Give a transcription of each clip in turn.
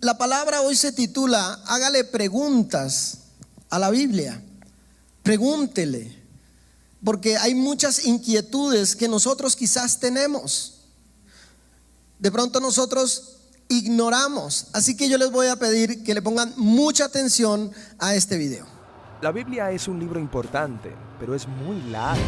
La palabra hoy se titula Hágale preguntas a la Biblia. Pregúntele, porque hay muchas inquietudes que nosotros quizás tenemos. De pronto nosotros ignoramos. Así que yo les voy a pedir que le pongan mucha atención a este video. La Biblia es un libro importante, pero es muy largo.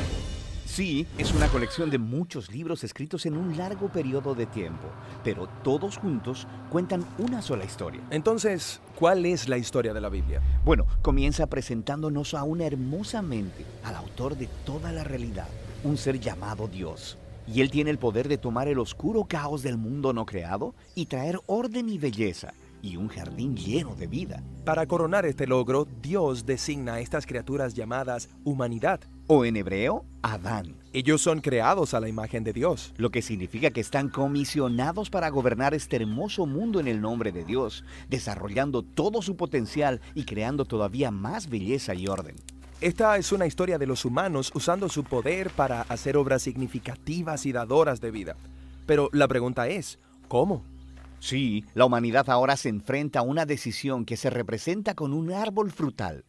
Sí, es una colección de muchos libros escritos en un largo periodo de tiempo, pero todos juntos cuentan una sola historia. Entonces, ¿cuál es la historia de la Biblia? Bueno, comienza presentándonos a una hermosa mente, al autor de toda la realidad, un ser llamado Dios. Y él tiene el poder de tomar el oscuro caos del mundo no creado y traer orden y belleza, y un jardín lleno de vida. Para coronar este logro, Dios designa a estas criaturas llamadas humanidad. O en hebreo, Adán. Ellos son creados a la imagen de Dios. Lo que significa que están comisionados para gobernar este hermoso mundo en el nombre de Dios, desarrollando todo su potencial y creando todavía más belleza y orden. Esta es una historia de los humanos usando su poder para hacer obras significativas y dadoras de vida. Pero la pregunta es, ¿cómo? Sí, la humanidad ahora se enfrenta a una decisión que se representa con un árbol frutal.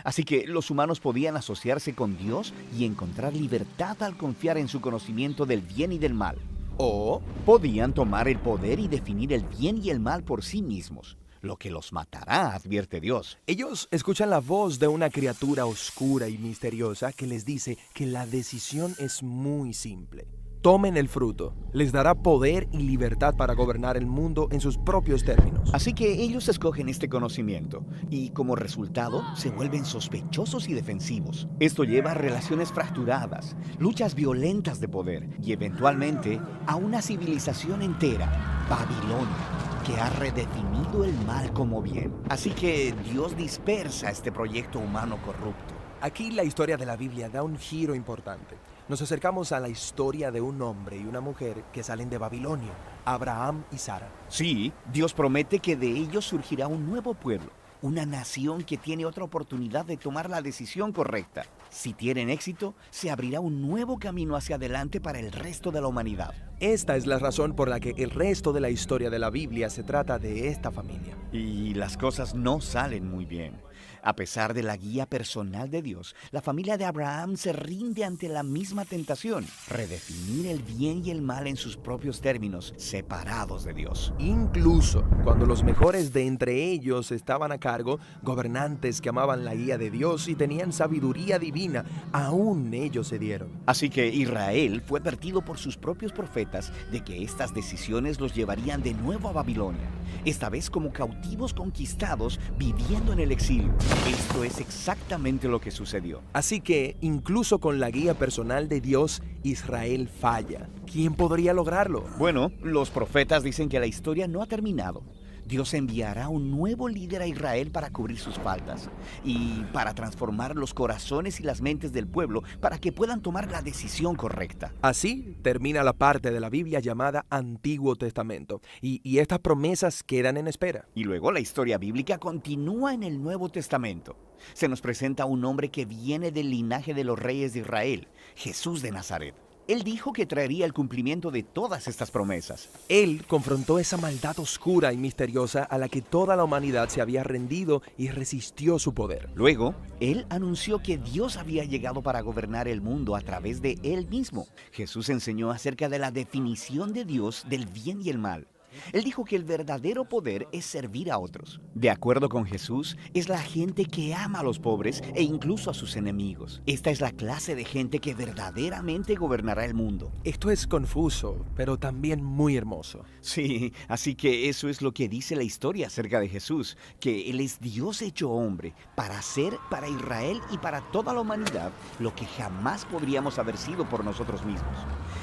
Así que los humanos podían asociarse con Dios y encontrar libertad al confiar en su conocimiento del bien y del mal. O podían tomar el poder y definir el bien y el mal por sí mismos, lo que los matará, advierte Dios. Ellos escuchan la voz de una criatura oscura y misteriosa que les dice que la decisión es muy simple. Tomen el fruto, les dará poder y libertad para gobernar el mundo en sus propios términos. Así que ellos escogen este conocimiento y como resultado se vuelven sospechosos y defensivos. Esto lleva a relaciones fracturadas, luchas violentas de poder y eventualmente a una civilización entera, Babilonia, que ha redefinido el mal como bien. Así que Dios dispersa este proyecto humano corrupto. Aquí la historia de la Biblia da un giro importante. Nos acercamos a la historia de un hombre y una mujer que salen de Babilonia, Abraham y Sara. Sí, Dios promete que de ellos surgirá un nuevo pueblo, una nación que tiene otra oportunidad de tomar la decisión correcta. Si tienen éxito, se abrirá un nuevo camino hacia adelante para el resto de la humanidad. Esta es la razón por la que el resto de la historia de la Biblia se trata de esta familia. Y las cosas no salen muy bien. A pesar de la guía personal de Dios, la familia de Abraham se rinde ante la misma tentación, redefinir el bien y el mal en sus propios términos, separados de Dios. Incluso cuando los mejores de entre ellos estaban a cargo, gobernantes que amaban la guía de Dios y tenían sabiduría divina, aún ellos cedieron. Así que Israel fue advertido por sus propios profetas de que estas decisiones los llevarían de nuevo a Babilonia, esta vez como cautivos conquistados viviendo en el exilio. Esto es exactamente lo que sucedió. Así que, incluso con la guía personal de Dios, Israel falla. ¿Quién podría lograrlo? Bueno, los profetas dicen que la historia no ha terminado. Dios enviará un nuevo líder a Israel para cubrir sus faltas y para transformar los corazones y las mentes del pueblo para que puedan tomar la decisión correcta. Así termina la parte de la Biblia llamada Antiguo Testamento y estas promesas quedan en espera. Y luego la historia bíblica continúa en el Nuevo Testamento. Se nos presenta un hombre que viene del linaje de los reyes de Israel, Jesús de Nazaret. Él dijo que traería el cumplimiento de todas estas promesas. Él confrontó esa maldad oscura y misteriosa a la que toda la humanidad se había rendido y resistió su poder. Luego, él anunció que Dios había llegado para gobernar el mundo a través de él mismo. Jesús enseñó acerca de la definición de Dios del bien y el mal. Él dijo que el verdadero poder es servir a otros. De acuerdo con Jesús, es la gente que ama a los pobres e incluso a sus enemigos. Esta es la clase de gente que verdaderamente gobernará el mundo. Esto es confuso, pero también muy hermoso. Sí, así que eso es lo que dice la historia acerca de Jesús, que Él es Dios hecho hombre, para hacer para Israel y para toda la humanidad lo que jamás podríamos haber sido por nosotros mismos.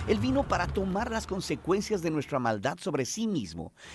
Él vino para tomar las consecuencias de nuestra maldad sobre sí mismo,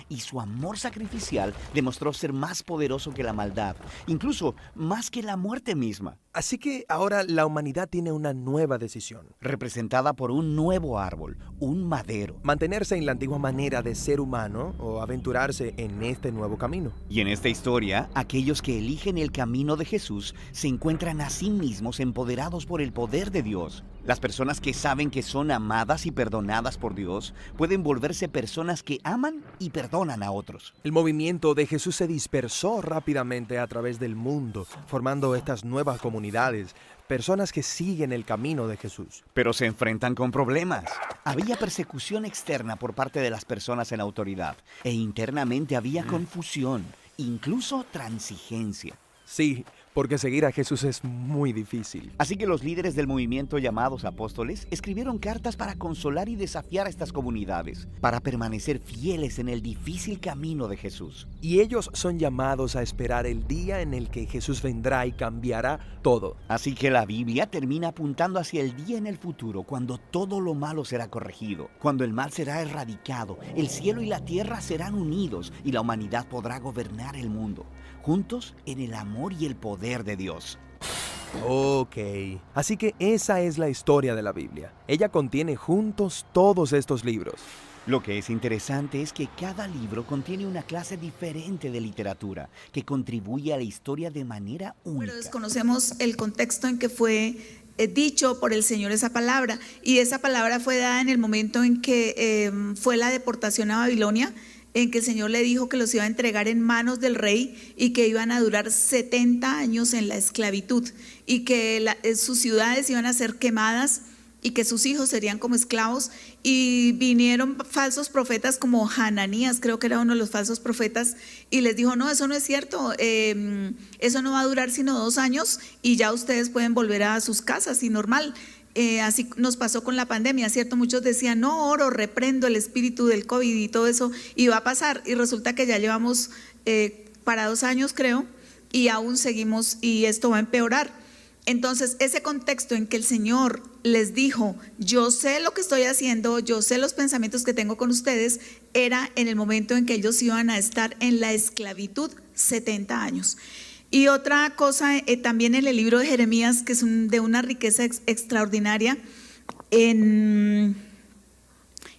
y su amor sacrificial demostró ser más poderoso que la maldad, incluso más que la muerte misma. Así que ahora la humanidad tiene una nueva decisión, representada por un nuevo árbol, un madero. Mantenerse en la antigua manera de ser humano o aventurarse en este nuevo camino. Y en esta historia, aquellos que eligen el camino de Jesús se encuentran a sí mismos empoderados por el poder de Dios. Las personas que saben que son amadas y perdonadas por Dios pueden volverse personas que aman y perdonan a otros. El movimiento de Jesús se dispersó rápidamente a través del mundo, formando estas nuevas comunidades, personas que siguen el camino de Jesús. Pero se enfrentan con problemas. Había persecución externa por parte de las personas en autoridad e internamente había confusión, incluso transigencia. Sí, porque seguir a Jesús es muy difícil. Así que los líderes del movimiento llamados apóstoles escribieron cartas para consolar y desafiar a estas comunidades, para permanecer fieles en el difícil camino de Jesús. Y ellos son llamados a esperar el día en el que Jesús vendrá y cambiará todo. Así que la Biblia termina apuntando hacia el día en el futuro, cuando todo lo malo será corregido, cuando el mal será erradicado, el cielo y la tierra serán unidos y la humanidad podrá gobernar el mundo, juntos en el amor y el poder de Dios. Ok, así que esa es la historia de la Biblia. Ella contiene juntos todos estos libros. Lo que es interesante es que cada libro contiene una clase diferente de literatura que contribuye a la historia de manera única. Pero desconocemos el contexto en que fue dicho por el Señor esa palabra, y esa palabra fue dada en el momento en que fue la deportación a Babilonia, en que el Señor le dijo que los iba a entregar en manos del rey y que iban a durar 70 años en la esclavitud y que sus ciudades iban a ser quemadas y que sus hijos serían como esclavos. Y vinieron falsos profetas como Hananías, creo que era uno de los falsos profetas, y les dijo: no, eso no es cierto, eso no va a durar sino 2 años y ya ustedes pueden volver a sus casas y normal. Así nos pasó con la pandemia, ¿cierto? Muchos decían: no, oro, reprendo el espíritu del COVID y todo eso, y va a pasar. Y resulta que ya llevamos para 2 años, creo, y aún seguimos, y esto va a empeorar. Entonces, ese contexto en que el Señor les dijo: yo sé lo que estoy haciendo, yo sé los pensamientos que tengo con ustedes, era en el momento en que ellos iban a estar en la esclavitud 70 años. Y otra cosa, también en el libro de Jeremías, que es de una riqueza extraordinaria, en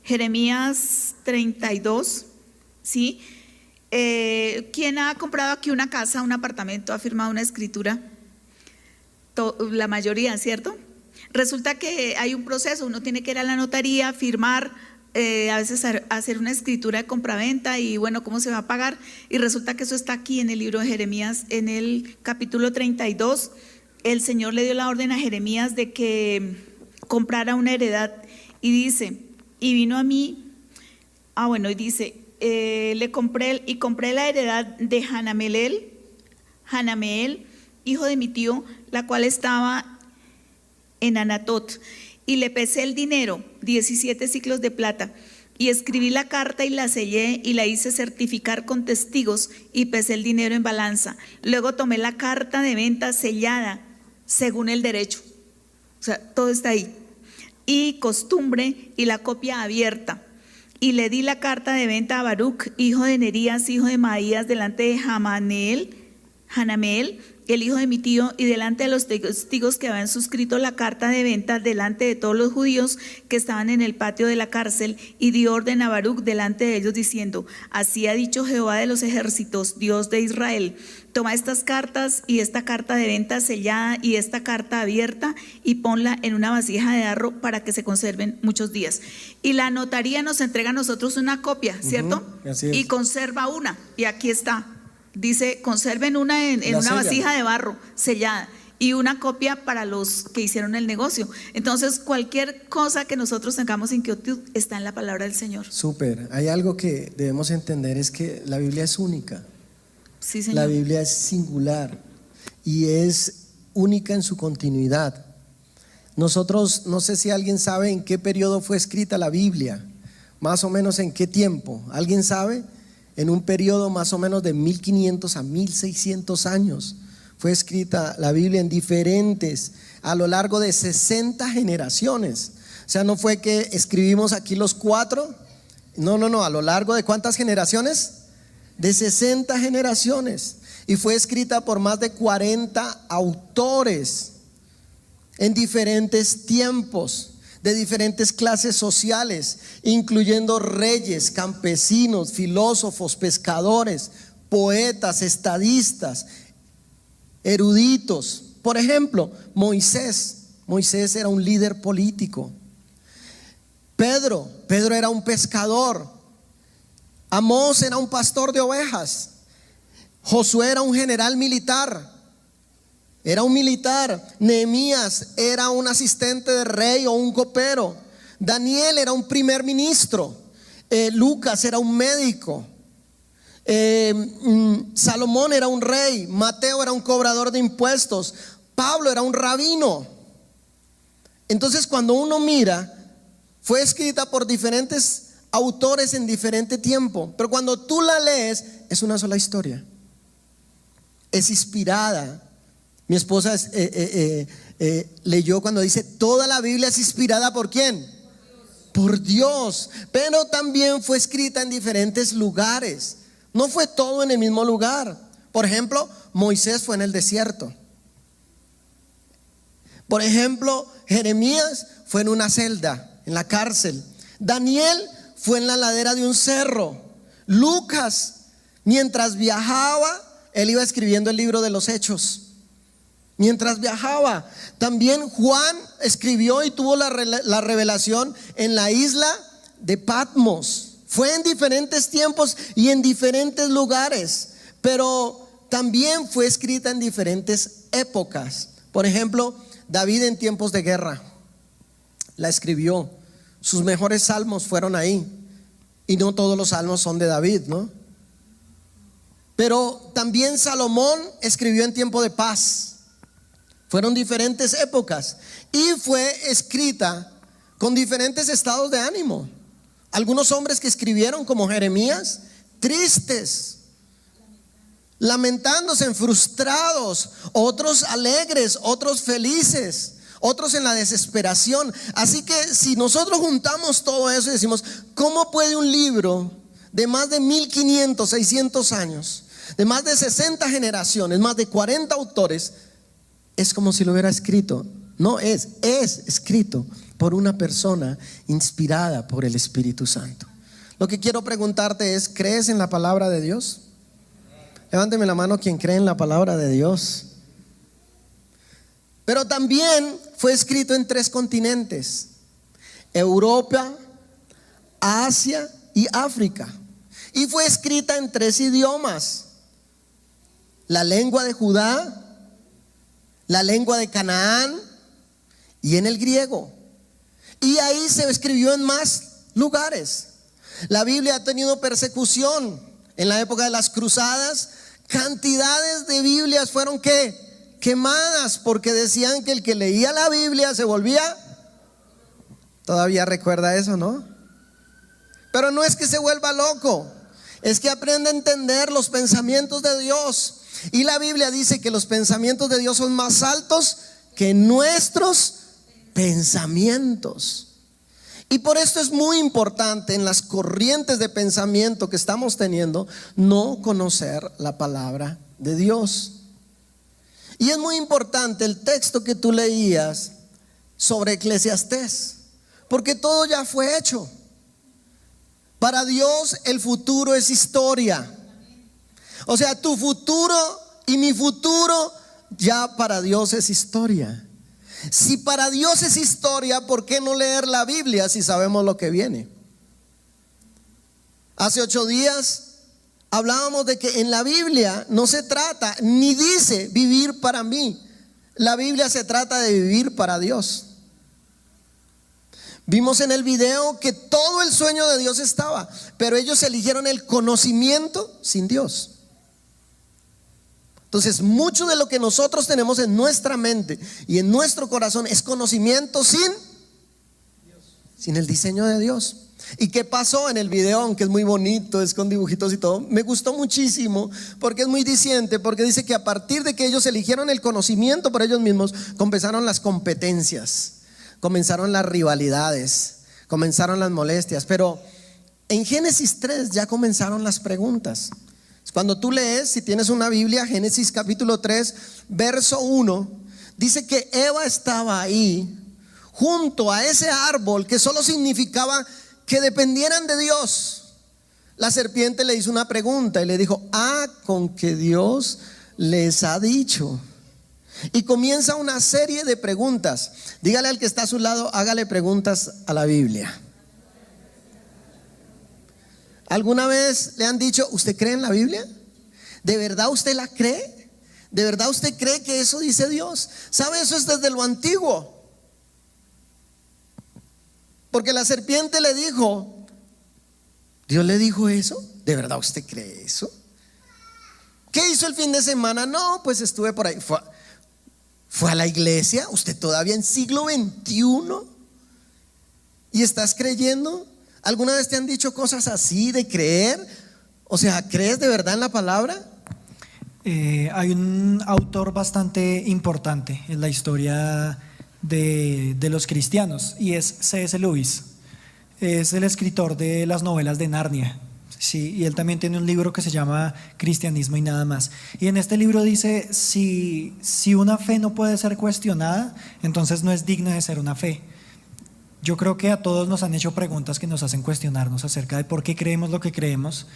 Jeremías 32, ¿sí? ¿Quién ha comprado aquí una casa, un apartamento, ha firmado una escritura? La mayoría, ¿cierto? Resulta que hay un proceso, uno tiene que ir a la notaría, firmar, a veces hacer una escritura de compraventa y bueno, ¿cómo se va a pagar? Y resulta que eso está aquí en el libro de Jeremías, en el capítulo 32. El Señor le dio la orden a Jeremías de que comprara una heredad y dice: y vino a mí, y dice, compré la heredad de Hanameel, hijo de mi tío, la cual estaba en Anatot. Y le pesé el dinero, 17 siclos de plata, y escribí la carta y la sellé y la hice certificar con testigos y pesé el dinero en balanza. Luego tomé la carta de venta sellada según el derecho, o sea, todo está ahí, y costumbre y la copia abierta. Y le di la carta de venta a Baruch, hijo de Nerías, hijo de Maías, delante de Hanameel, el hijo de mi tío, y delante de los testigos que habían suscrito la carta de venta, delante de todos los judíos que estaban en el patio de la cárcel, y di orden a Baruch delante de ellos diciendo: así ha dicho Jehová de los ejércitos, Dios de Israel, toma estas cartas y esta carta de venta sellada y esta carta abierta y ponla en una vasija de barro para que se conserven muchos días. Y la notaría nos entrega a nosotros una copia, ¿cierto? Así es. Y conserva una, y aquí está. Dice: conserven una en una vasija de barro sellada y una copia para los que hicieron el negocio. Entonces, cualquier cosa que nosotros tengamos inquietud está en la palabra del Señor. Súper. Hay algo que debemos entender, es que la Biblia es única. Sí, Señor. La Biblia es singular y es única en su continuidad. Nosotros, no sé si alguien sabe en qué periodo fue escrita la Biblia, más o menos en qué tiempo. ¿Alguien sabe? En un periodo más o menos de 1500 a 1600 años fue escrita la Biblia, en diferentes, a lo largo de 60 generaciones. O sea, no fue que escribimos aquí los 4, no, a lo largo de ¿cuántas generaciones? De 60 generaciones. Y fue escrita por más de 40 autores en diferentes tiempos, de diferentes clases sociales, incluyendo reyes, campesinos, filósofos, pescadores, poetas, estadistas, eruditos. Por ejemplo, Moisés Moisés era un líder político. Pedro era un pescador. Amós era un pastor de ovejas. Josué era un general militar. Nehemías era un asistente de rey o un copero. Daniel era un primer ministro. Lucas era un médico. Salomón era un rey. Mateo era un cobrador de impuestos. Pablo era un rabino. Entonces, cuando uno mira, fue escrita por diferentes autores en diferente tiempo, pero cuando tú la lees es una sola historia. Es inspirada. Mi esposa leyó cuando dice toda la Biblia es inspirada ¿por quién? Por Dios. Pero también fue escrita en diferentes lugares. No fue todo en el mismo lugar. Por ejemplo, Moisés fue en el desierto. Por ejemplo, Jeremías fue en una celda, en la cárcel. Daniel fue en la ladera de un cerro. Lucas, mientras viajaba, él iba escribiendo el libro de los Hechos. Mientras viajaba. También Juan escribió y tuvo la revelación en la isla de Patmos. Fue en diferentes tiempos y en diferentes lugares, pero también fue escrita en diferentes épocas. Por ejemplo, David en tiempos de guerra la escribió. Sus mejores salmos fueron ahí. Y no todos los salmos son de David, ¿no? Pero también Salomón escribió en tiempo de paz. Fueron diferentes épocas y fue escrita con diferentes estados de ánimo. Algunos hombres que escribieron, como Jeremías, tristes, lamentándose, frustrados. Otros alegres, otros felices, otros en la desesperación. Así que si nosotros juntamos todo eso y decimos, ¿cómo puede un libro de más de 1500, 600 años, de más de 60 generaciones, más de 40 autores, es como si lo hubiera escrito? No es escrito por una persona inspirada por el Espíritu Santo. Lo que quiero preguntarte es, ¿crees en la palabra de Dios? Levánteme la mano quien cree en la palabra de Dios. Pero también fue escrito en 3 continentes: Europa, Asia y África. Y fue escrita en 3 idiomas: la lengua de Judá, la lengua de Canaán y en el griego. Y ahí se escribió en más lugares. La Biblia ha tenido persecución. En la época de las cruzadas, cantidades de Biblias fueron quemadas, porque decían que el que leía la Biblia se volvía. Todavía recuerda eso, ¿no? Pero no es que se vuelva loco, es que aprende a entender los pensamientos de Dios. Y la Biblia dice que los pensamientos de Dios son más altos que nuestros pensamientos. Y por esto es muy importante en las corrientes de pensamiento que estamos teniendo no conocer la palabra de Dios. Y es muy importante el texto que tú leías sobre Eclesiastés, porque todo ya fue hecho. Para Dios el futuro es historia. O sea, tu futuro y mi futuro ya para Dios es historia. Si para Dios es historia, ¿por qué no leer la Biblia si sabemos lo que viene? Hace 8 días hablábamos de que en la Biblia no se trata ni dice vivir para mí. La Biblia se trata de vivir para Dios. Vimos en el video que todo el sueño de Dios estaba, pero ellos eligieron el conocimiento sin Dios. Entonces, mucho de lo que nosotros tenemos en nuestra mente y en nuestro corazón es conocimiento sin el diseño de Dios. ¿Y qué pasó en el video? Aunque es muy bonito, es con dibujitos y todo, me gustó muchísimo porque es muy diciente, porque dice que a partir de que ellos eligieron el conocimiento por ellos mismos, comenzaron las competencias, comenzaron las rivalidades, comenzaron las molestias. Pero en Génesis 3 ya comenzaron las preguntas. Cuando tú lees, si tienes una Biblia, Génesis capítulo 3, verso 1, dice que Eva estaba ahí junto a ese árbol que solo significaba que dependieran de Dios. La serpiente le hizo una pregunta y le dijo: con que Dios les ha dicho. Y comienza una serie de preguntas. Dígale al que está a su lado, hágale preguntas a la Biblia. ¿Alguna vez le han dicho, ¿usted cree en la Biblia? ¿De verdad usted la cree? ¿De verdad usted cree que eso dice Dios? ¿Sabe? Eso es desde lo antiguo. Porque la serpiente le dijo, ¿Dios le dijo eso? ¿De verdad usted cree eso? ¿Qué hizo el fin de semana? No, pues estuve por ahí. ¿Fue a la iglesia? ¿Usted todavía en siglo XXI? ¿Y estás creyendo? ¿Alguna vez te han dicho cosas así de creer? O sea, ¿crees de verdad en la palabra? Hay un autor bastante importante en la historia de los cristianos y es C.S. Lewis. Es el escritor de las novelas de Narnia. Sí, y él también tiene un libro que se llama Cristianismo y nada más. Y en este libro dice, si una fe no puede ser cuestionada, entonces no es digna de ser una fe. Yo creo que a todos nos han hecho preguntas que nos hacen cuestionarnos acerca de por qué creemos lo que creemos.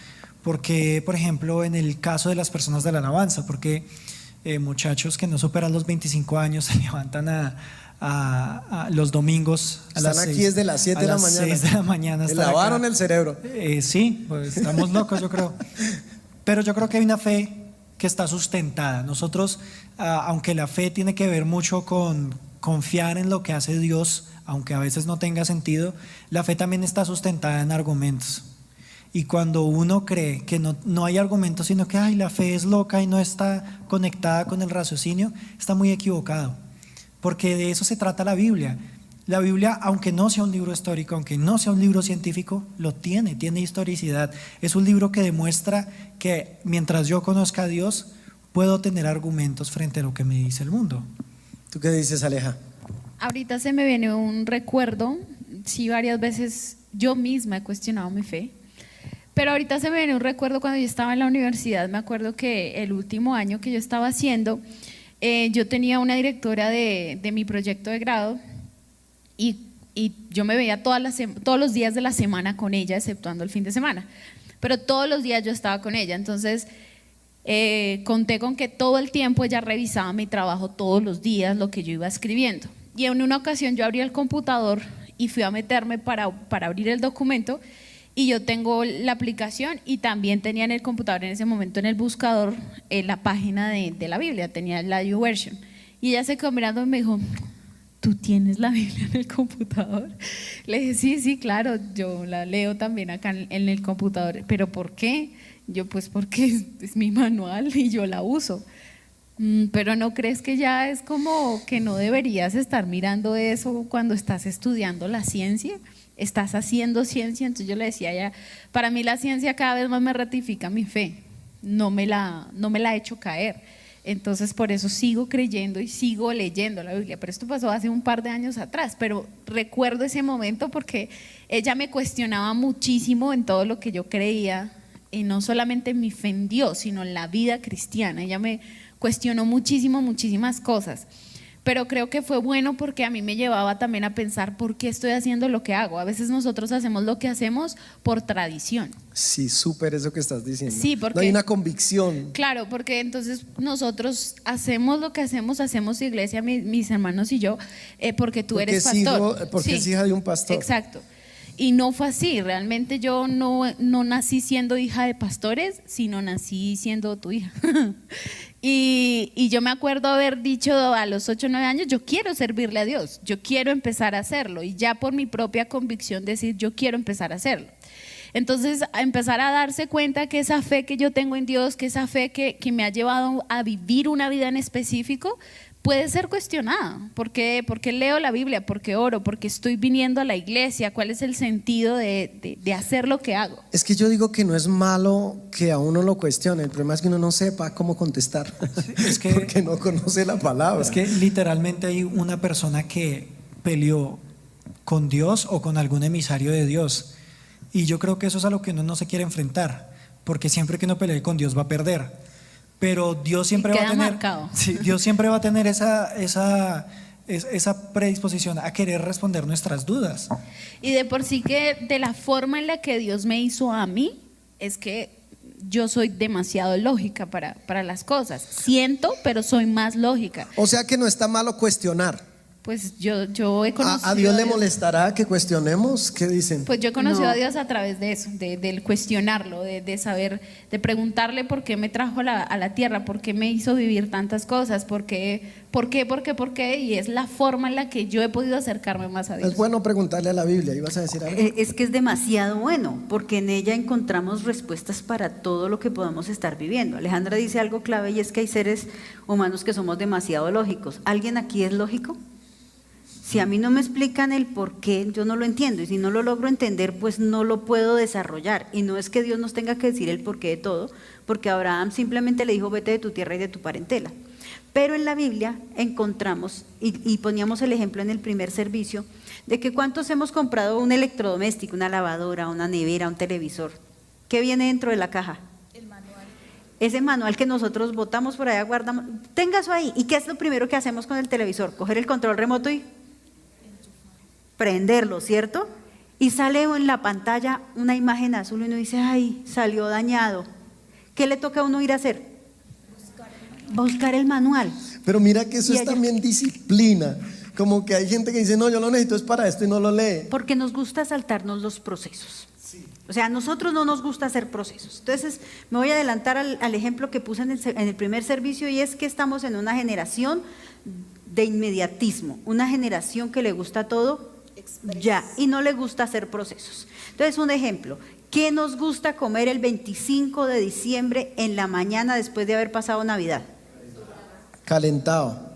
Porque, por ejemplo, en el caso de las personas de la alabanza, porque muchachos que no superan los 25 años se levantan a los domingos a Están las aquí 6, desde las 7 de la mañana. 6 de la mañana. Le lavaron el cerebro. Sí, pues estamos locos, yo creo. Pero yo creo que hay una fe que está sustentada. Nosotros, aunque la fe tiene que ver mucho con confiar en lo que hace Dios, aunque a veces no tenga sentido, la fe también está sustentada en argumentos. Y cuando uno cree que no hay argumentos, sino que la fe es loca y no está conectada con el raciocinio, está muy equivocado. Porque de eso se trata la Biblia. La Biblia, aunque no sea un libro histórico, aunque no sea un libro científico, tiene historicidad. Es un libro que demuestra que mientras yo conozca a Dios, puedo tener argumentos frente a lo que me dice el mundo. ¿Tú qué dices, Aleja? Ahorita se me viene un recuerdo, sí, varias veces yo misma he cuestionado mi fe, pero ahorita se me viene un recuerdo cuando yo estaba en la universidad. Me acuerdo que el último año que yo estaba haciendo, yo tenía una directora de mi proyecto de grado y yo me veía todos los días de la semana con ella, exceptuando el fin de semana, pero todos los días yo estaba con ella. Entonces conté con que todo el tiempo ella revisaba mi trabajo todos los días, lo que yo iba escribiendo. Y en una ocasión yo abrí el computador y fui a meterme para abrir el documento, y yo tengo la aplicación y también tenía en el computador en ese momento en el buscador la página de la Biblia, tenía la YouVersion. Y ella se quedó mirando y me dijo, ¿tú tienes la Biblia en el computador? Le dije, sí, claro, yo la leo también acá en el computador. ¿Pero por qué? Yo, pues porque es mi manual y yo la uso. Pero ¿no crees que ya es como que no deberías estar mirando eso cuando estás estudiando la ciencia? Estás haciendo ciencia. Entonces yo le decía a ella, para mí la ciencia cada vez más me ratifica mi fe, no me la ha hecho caer. Entonces por eso sigo creyendo y sigo leyendo la Biblia. Pero esto pasó hace un par de años atrás, pero recuerdo ese momento porque ella me cuestionaba muchísimo en todo lo que yo creía, y no solamente en mi fe en Dios, sino en la vida cristiana. Ella me cuestionó muchísimas cosas, pero creo que fue bueno porque a mí me llevaba también a pensar por qué estoy haciendo lo que hago. A veces nosotros hacemos lo que hacemos por tradición. Sí, súper eso que estás diciendo. Sí, porque no hay una convicción. Claro, porque entonces nosotros hacemos lo que hacemos iglesia, mis hermanos y yo, porque tú eres pastor. Porque es hija de un pastor. Exacto. Y no fue así, realmente yo no nací siendo hija de pastores, sino nací siendo tu hija. Y yo me acuerdo haber dicho a los 8 o 9 años, yo quiero servirle a Dios, yo quiero empezar a hacerlo, y ya por mi propia convicción decir, yo quiero empezar a hacerlo. Entonces, a empezar a darse cuenta que esa fe que yo tengo en Dios, que esa fe que me ha llevado a vivir una vida en específico, puede ser cuestionada. ¿Por qué leo la Biblia? ¿Por qué oro? ¿Por qué estoy viniendo a la iglesia? ¿Cuál es el sentido de hacer lo que hago? Es que yo digo que no es malo que a uno lo cuestione, el problema es que uno no sepa cómo contestar, porque no conoce la palabra. Es que literalmente hay una persona que peleó con Dios o con algún emisario de Dios, y yo creo que eso es a lo que uno no se quiere enfrentar, porque siempre que uno pelee con Dios va a perder. Pero Dios siempre va a tener, sí, Dios siempre va a tener esa predisposición a querer responder nuestras dudas. Y de por sí que de la forma en la que Dios me hizo a mí, es que yo soy demasiado lógica para las cosas. Siento, pero soy más lógica. O sea que no está malo cuestionar. Pues yo he conocido ¿A Dios le molestará que cuestionemos? ¿Qué dicen? Pues yo he conocido No. a Dios a través de eso, del cuestionarlo, de saber, de preguntarle por qué me trajo a la tierra, por qué me hizo vivir tantas cosas, por qué, y es la forma en la que yo he podido acercarme más a Dios. Es bueno preguntarle a la Biblia. ¿Ibas a decir algo? Es que es demasiado bueno, porque en ella encontramos respuestas para todo lo que podamos estar viviendo. Alejandra dice algo clave y es que hay seres humanos que somos demasiado lógicos. ¿Alguien aquí es lógico? Si a mí no me explican el por qué, yo no lo entiendo, y si no lo logro entender, pues no lo puedo desarrollar. Y no es que Dios nos tenga que decir el porqué de todo, porque Abraham simplemente le dijo: vete de tu tierra y de tu parentela. Pero en la Biblia encontramos, y poníamos el ejemplo en el primer servicio, de que cuántos hemos comprado un electrodoméstico, una lavadora, una nevera, un televisor. ¿Qué viene dentro de la caja? Ese manual que nosotros botamos por allá, guardamos, tenga eso ahí. ¿Y qué es lo primero que hacemos con el televisor? Coger el control remoto y prenderlo, ¿cierto? Y sale en la pantalla una imagen azul y uno dice: ay, salió dañado. ¿Qué le toca a uno ir a hacer? Buscar el manual. Pero mira que eso Y es allá- también disciplina. Como que hay gente que dice: no, yo lo necesito es para esto, y no lo lee. Porque nos gusta saltarnos los procesos. O sea, a nosotros no nos gusta hacer procesos. Entonces, me voy a adelantar al ejemplo que puse en el primer servicio, y es que estamos en una generación de inmediatismo, una generación que le gusta todo ya y no le gusta hacer procesos. Entonces, un ejemplo: ¿qué nos gusta comer el 25 de diciembre en la mañana después de haber pasado Navidad? Calentado.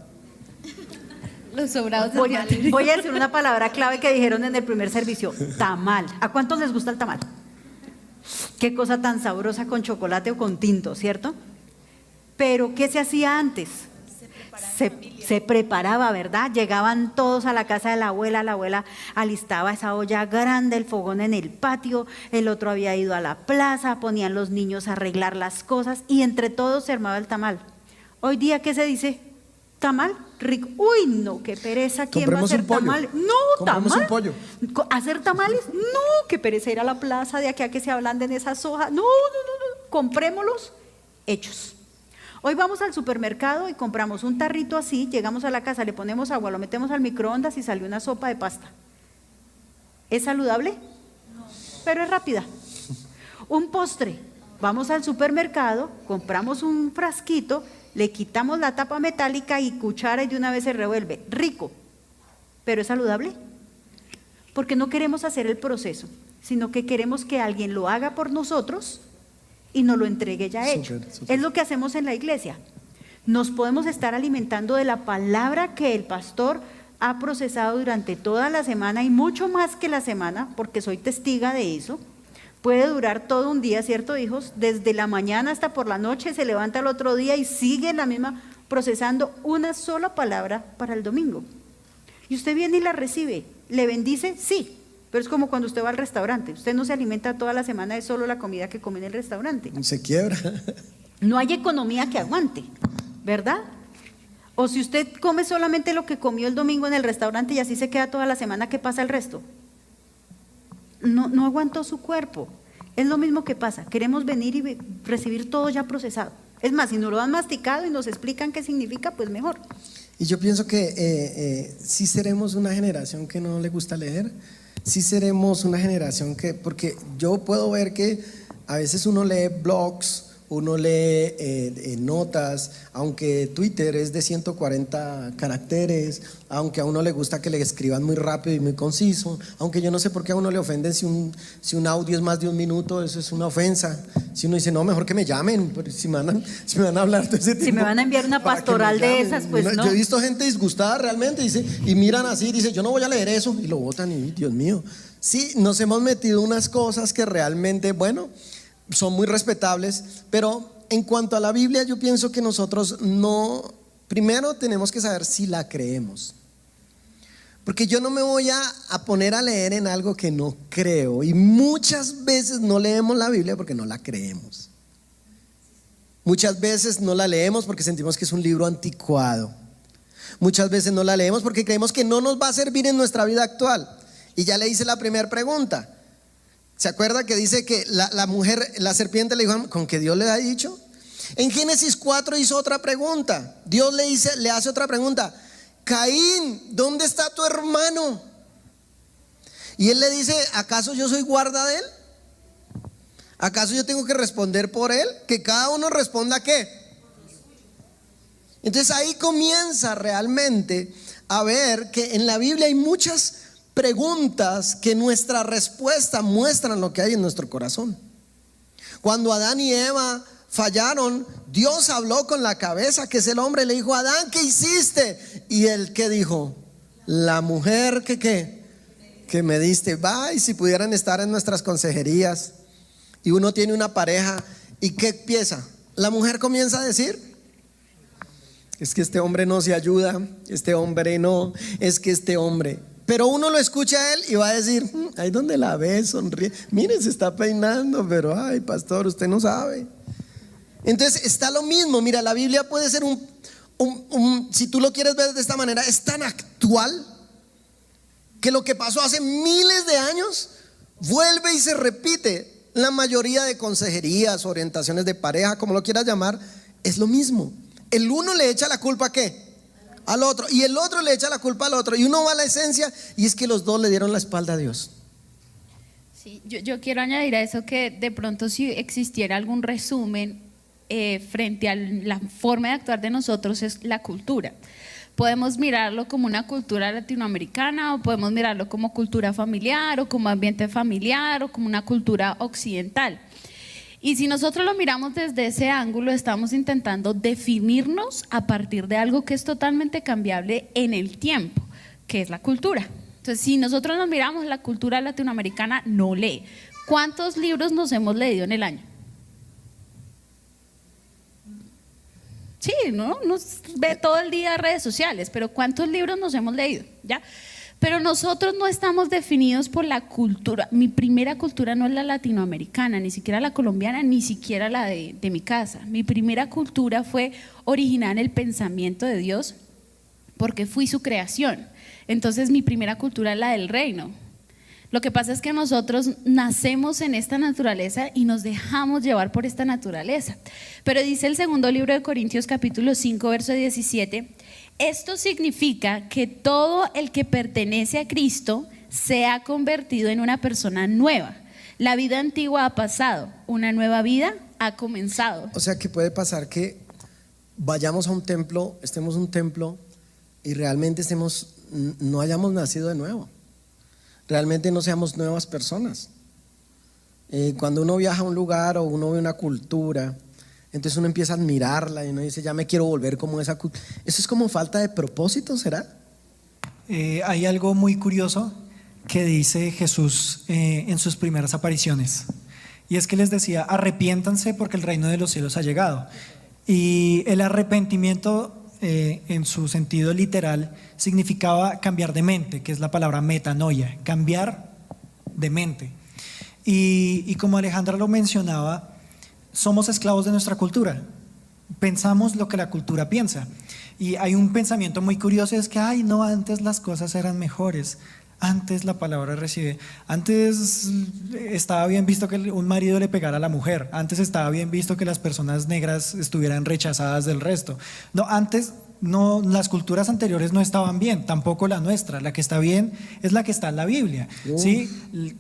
Los sobrados de Voy a tamales. decir una palabra clave que dijeron en el primer servicio: tamal. ¿A cuántos les gusta el tamal? Qué cosa tan sabrosa, con chocolate o con tinto, ¿cierto? Pero ¿qué se hacía antes? Se preparaba, ¿verdad? Llegaban todos a la casa de la abuela alistaba esa olla grande, el fogón en el patio, el otro había ido a la plaza, ponían los niños a arreglar las cosas y entre todos se armaba el tamal. Hoy día, ¿qué se dice? ¿Tamal? Rico. Uy, no, qué pereza. ¿Quién va a Compremos hacer un pollo. tamales? No, Compremos tamal. un pollo. ¿Hacer tamales? No, qué pereza ir a la plaza de aquí a que se ablanden esas hojas. No. Comprémoslos hechos. Hoy vamos al supermercado y compramos un tarrito así, llegamos a la casa, le ponemos agua, lo metemos al microondas y salió una sopa de pasta. ¿Es saludable? No. Pero es rápida. Un postre. Vamos al supermercado, compramos un frasquito, le quitamos la tapa metálica y cuchara y de una vez se revuelve. Rico. ¿Pero es saludable? Porque no queremos hacer el proceso, sino que queremos que alguien lo haga por nosotros y nos lo entregue ya hecho. Súper. Es lo que hacemos en la iglesia. Nos podemos estar alimentando de la palabra que el pastor ha procesado durante toda la semana y mucho más que la semana, porque soy testiga de eso. Puede durar todo un día, ¿cierto, hijos? Desde la mañana hasta por la noche, se levanta el otro día y sigue la misma, procesando una sola palabra para el domingo. Y usted viene y la recibe. ¿Le bendice? Sí. Pero es como cuando usted va al restaurante. Usted no se alimenta toda la semana de solo la comida que come en el restaurante. Se quiebra. No hay economía que aguante, ¿verdad? O si usted come solamente lo que comió el domingo en el restaurante y así se queda toda la semana, ¿qué pasa el resto? No aguantó su cuerpo. Es lo mismo que pasa. Queremos venir y recibir todo ya procesado. Es más, si nos lo han masticado y nos explican qué significa, pues mejor. Y yo pienso que sí seremos una generación que no le gusta leer, sí seremos una generación que, porque yo puedo ver que a veces uno lee blogs, uno lee notas, aunque Twitter es de 140 caracteres, aunque a uno le gusta que le escriban muy rápido y muy conciso, aunque yo no sé por qué a uno le ofenden si un audio es más de 1 minuto, eso es una ofensa. Si uno dice, no, mejor que me llamen, si me van a hablar todo ese tiempo. Si me van a enviar una para que me pastoral de llamen. esas, pues no. Yo he visto gente disgustada realmente, dice, y miran así, dice, yo no voy a leer eso, y lo botan y Dios mío. Sí, nos hemos metido unas cosas que realmente, bueno, son muy respetables, pero en cuanto a la Biblia yo pienso que nosotros primero tenemos que saber si la creemos, porque yo no me voy a poner a leer en algo que no creo, y muchas veces no leemos la Biblia porque no la creemos. Muchas veces no la leemos porque sentimos que es un libro anticuado. Muchas veces no la leemos porque creemos que no nos va a servir en nuestra vida actual. Y ya le hice la primera pregunta: ¿Se acuerda que dice que la mujer, la serpiente le dijo, ¿con que Dios le ha dicho? En Génesis 4 hizo otra pregunta. Dios le hace otra pregunta. Caín, ¿dónde está tu hermano? Y él le dice, ¿acaso yo soy guarda de él? ¿Acaso yo tengo que responder por él? Que cada uno responda ¿qué? Entonces ahí comienza realmente a ver que en la Biblia hay muchas preguntas que nuestra respuesta muestran lo que hay en nuestro corazón. Cuando Adán y Eva fallaron, Dios habló con la cabeza, que es el hombre, y le dijo, Adán, ¿qué hiciste? Y él, ¿qué dijo? La mujer que me diste. Va, y si pudieran estar en nuestras consejerías y uno tiene una pareja, ¿y qué empieza? La mujer comienza a decir, es que este hombre no se ayuda, este hombre no, es que este hombre. Pero uno lo escucha a él y va a decir, ahí donde la ve, sonríe, mire, se está peinando, pero ay, pastor, usted no sabe. Entonces está lo mismo. Mira, la Biblia puede ser si tú lo quieres ver de esta manera, es tan actual que lo que pasó hace miles de años vuelve y se repite. La mayoría de consejerías, orientaciones de pareja, como lo quieras llamar, es lo mismo. El uno le echa la culpa ¿a qué? Al otro, y el otro le echa la culpa al otro, y uno va a la esencia, y es que los dos le dieron la espalda a Dios. Sí, yo quiero añadir a eso que de pronto si existiera algún resumen frente a la forma de actuar de nosotros es la cultura. Podemos mirarlo como una cultura latinoamericana, o podemos mirarlo como cultura familiar, o como ambiente familiar, o como una cultura occidental. Y si nosotros lo miramos desde ese ángulo, estamos intentando definirnos a partir de algo que es totalmente cambiable en el tiempo, que es la cultura. Entonces, si nosotros nos miramos, la cultura latinoamericana no lee. ¿Cuántos libros nos hemos leído en el año? Sí, ¿no? Nos ve todo el día redes sociales, pero ¿cuántos libros nos hemos leído? ¿Ya? Pero nosotros no estamos definidos por la cultura. Mi primera cultura no es la latinoamericana, ni siquiera la colombiana, ni siquiera la de mi casa. Mi primera cultura fue originada en el pensamiento de Dios, porque fui su creación. Entonces mi primera cultura es la del reino. Lo que pasa es que nosotros nacemos en esta naturaleza y nos dejamos llevar por esta naturaleza. Pero dice el segundo libro de Corintios capítulo 5 verso 17, esto significa que todo el que pertenece a Cristo se ha convertido en una persona nueva. La vida antigua ha pasado, una nueva vida ha comenzado. O sea que puede pasar que vayamos a un templo, estemos en un templo y realmente no hayamos nacido de nuevo. Realmente no seamos nuevas personas. Cuando uno viaja a un lugar o uno ve una cultura, entonces uno empieza a admirarla y uno dice, ya me quiero volver como esa cultura. ¿Eso es como falta de propósito, será? Hay algo muy curioso que dice Jesús en sus primeras apariciones, y es que les decía, arrepiéntanse porque el reino de los cielos ha llegado. Y el arrepentimiento en su sentido literal significaba cambiar de mente, que es la palabra metanoia, cambiar de mente. Y como Alejandra lo mencionaba, somos esclavos de nuestra cultura, pensamos lo que la cultura piensa. Y hay un pensamiento muy curioso, es que ay no, antes las cosas eran mejores, antes la palabra recibe, antes estaba bien visto que un marido le pegara a la mujer, antes estaba bien visto que las personas negras estuvieran rechazadas del resto. No, antes no, las culturas anteriores no estaban bien, tampoco la nuestra. La que está bien es la que está en la Biblia. ¿Sí?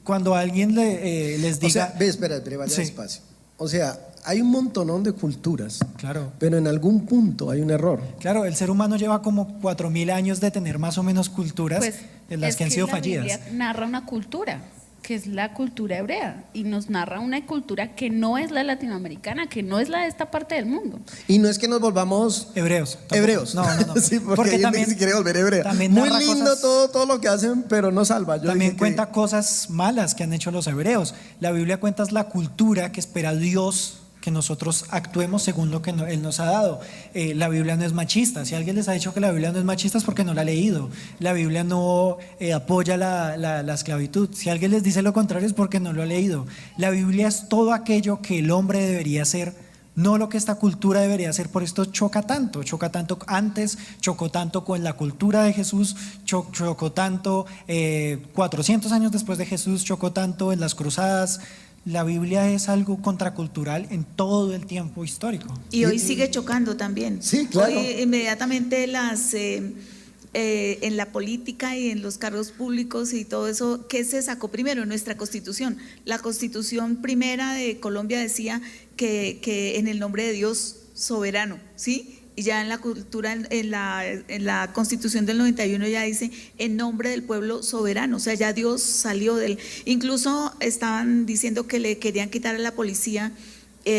Cuando alguien les diga, o sea, espera, vaya sí. despacio. O sea, hay un montonón de culturas, claro, pero en algún punto hay un error. Claro, el ser humano lleva como 4.000 años de tener más o menos culturas, Pues, en las que han sido fallidas. La Biblia narra una cultura, que es la cultura hebrea, y nos narra una cultura que no es la latinoamericana, que no es la de esta parte del mundo. Y no es que nos volvamos hebreos. hebreos. No. Sí, porque hay gente que se quiere volver hebrea. Muy lindo todo lo que hacen, pero no salva. También cuenta cosas malas que han hecho los hebreos. La Biblia cuenta la cultura que espera Dios que nosotros actuemos según lo que Él nos ha dado. La Biblia no es machista. Si alguien les ha dicho que la Biblia no es machista es porque no la ha leído. La Biblia no apoya la esclavitud. Si alguien les dice lo contrario es porque no lo ha leído. La Biblia es todo aquello que el hombre debería ser no lo que esta cultura debería hacer. Por esto choca tanto antes, chocó tanto con la cultura de Jesús, chocó tanto 400 años después de Jesús, chocó tanto en las cruzadas. La Biblia es algo contracultural en todo el tiempo histórico. Y hoy sigue chocando también. Sí, claro. Hoy inmediatamente en la política y en los cargos públicos y todo eso, ¿qué se sacó primero? Nuestra Constitución. La Constitución primera de Colombia decía que en el nombre de Dios soberano, ¿sí? Y ya en la cultura, en la Constitución del 91 ya dice en nombre del pueblo soberano, o sea, ya Dios salió del… Incluso estaban diciendo que le querían quitar a la policía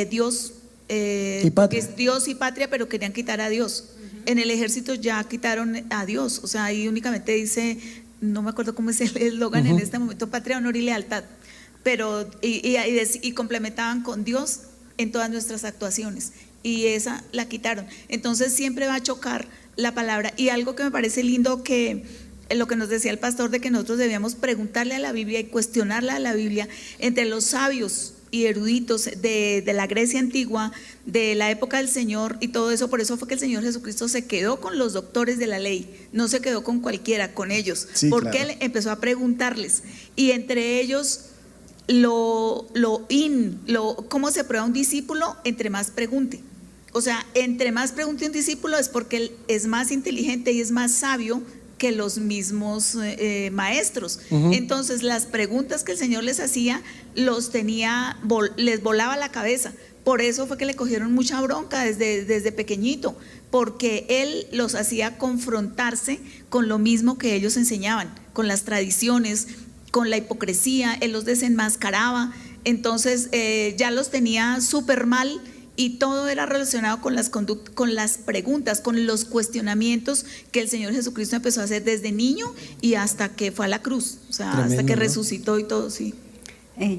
Dios, y patria. que es Dios y patria, pero querían quitar a Dios. En el ejército ya quitaron a Dios, o sea, ahí únicamente dice, no me acuerdo cómo es el eslogan en este momento, patria, honor y lealtad, pero y complementaban con Dios en todas nuestras actuaciones. Y esa la quitaron. Entonces siempre va a chocar la palabra. Y algo que me parece lindo, que lo que nos decía el pastor, de que nosotros debíamos preguntarle a la Biblia y cuestionarla a la Biblia, entre los sabios y eruditos de la Grecia antigua, de la época del Señor y todo eso. Por eso fue que el Señor Jesucristo se quedó con los doctores de la ley, no se quedó con cualquiera, con ellos, sí, porque claro. Él empezó a preguntarles, y entre ellos cómo se prueba un discípulo, entre más pregunte. O sea, entre más pregunte un discípulo es porque él es más inteligente y es más sabio que los mismos maestros. Entonces las preguntas que el Señor les hacía les volaba la cabeza. Por eso fue que le cogieron mucha bronca desde pequeñito, porque Él los hacía confrontarse con lo mismo que ellos enseñaban, con las tradiciones, con la hipocresía. Él los desenmascaraba. Entonces ya los tenía súper mal. Y todo era relacionado con las preguntas, con los cuestionamientos que el Señor Jesucristo empezó a hacer desde niño y hasta que fue a la cruz, o sea, tremendo, hasta que ¿no? resucitó y todo, sí.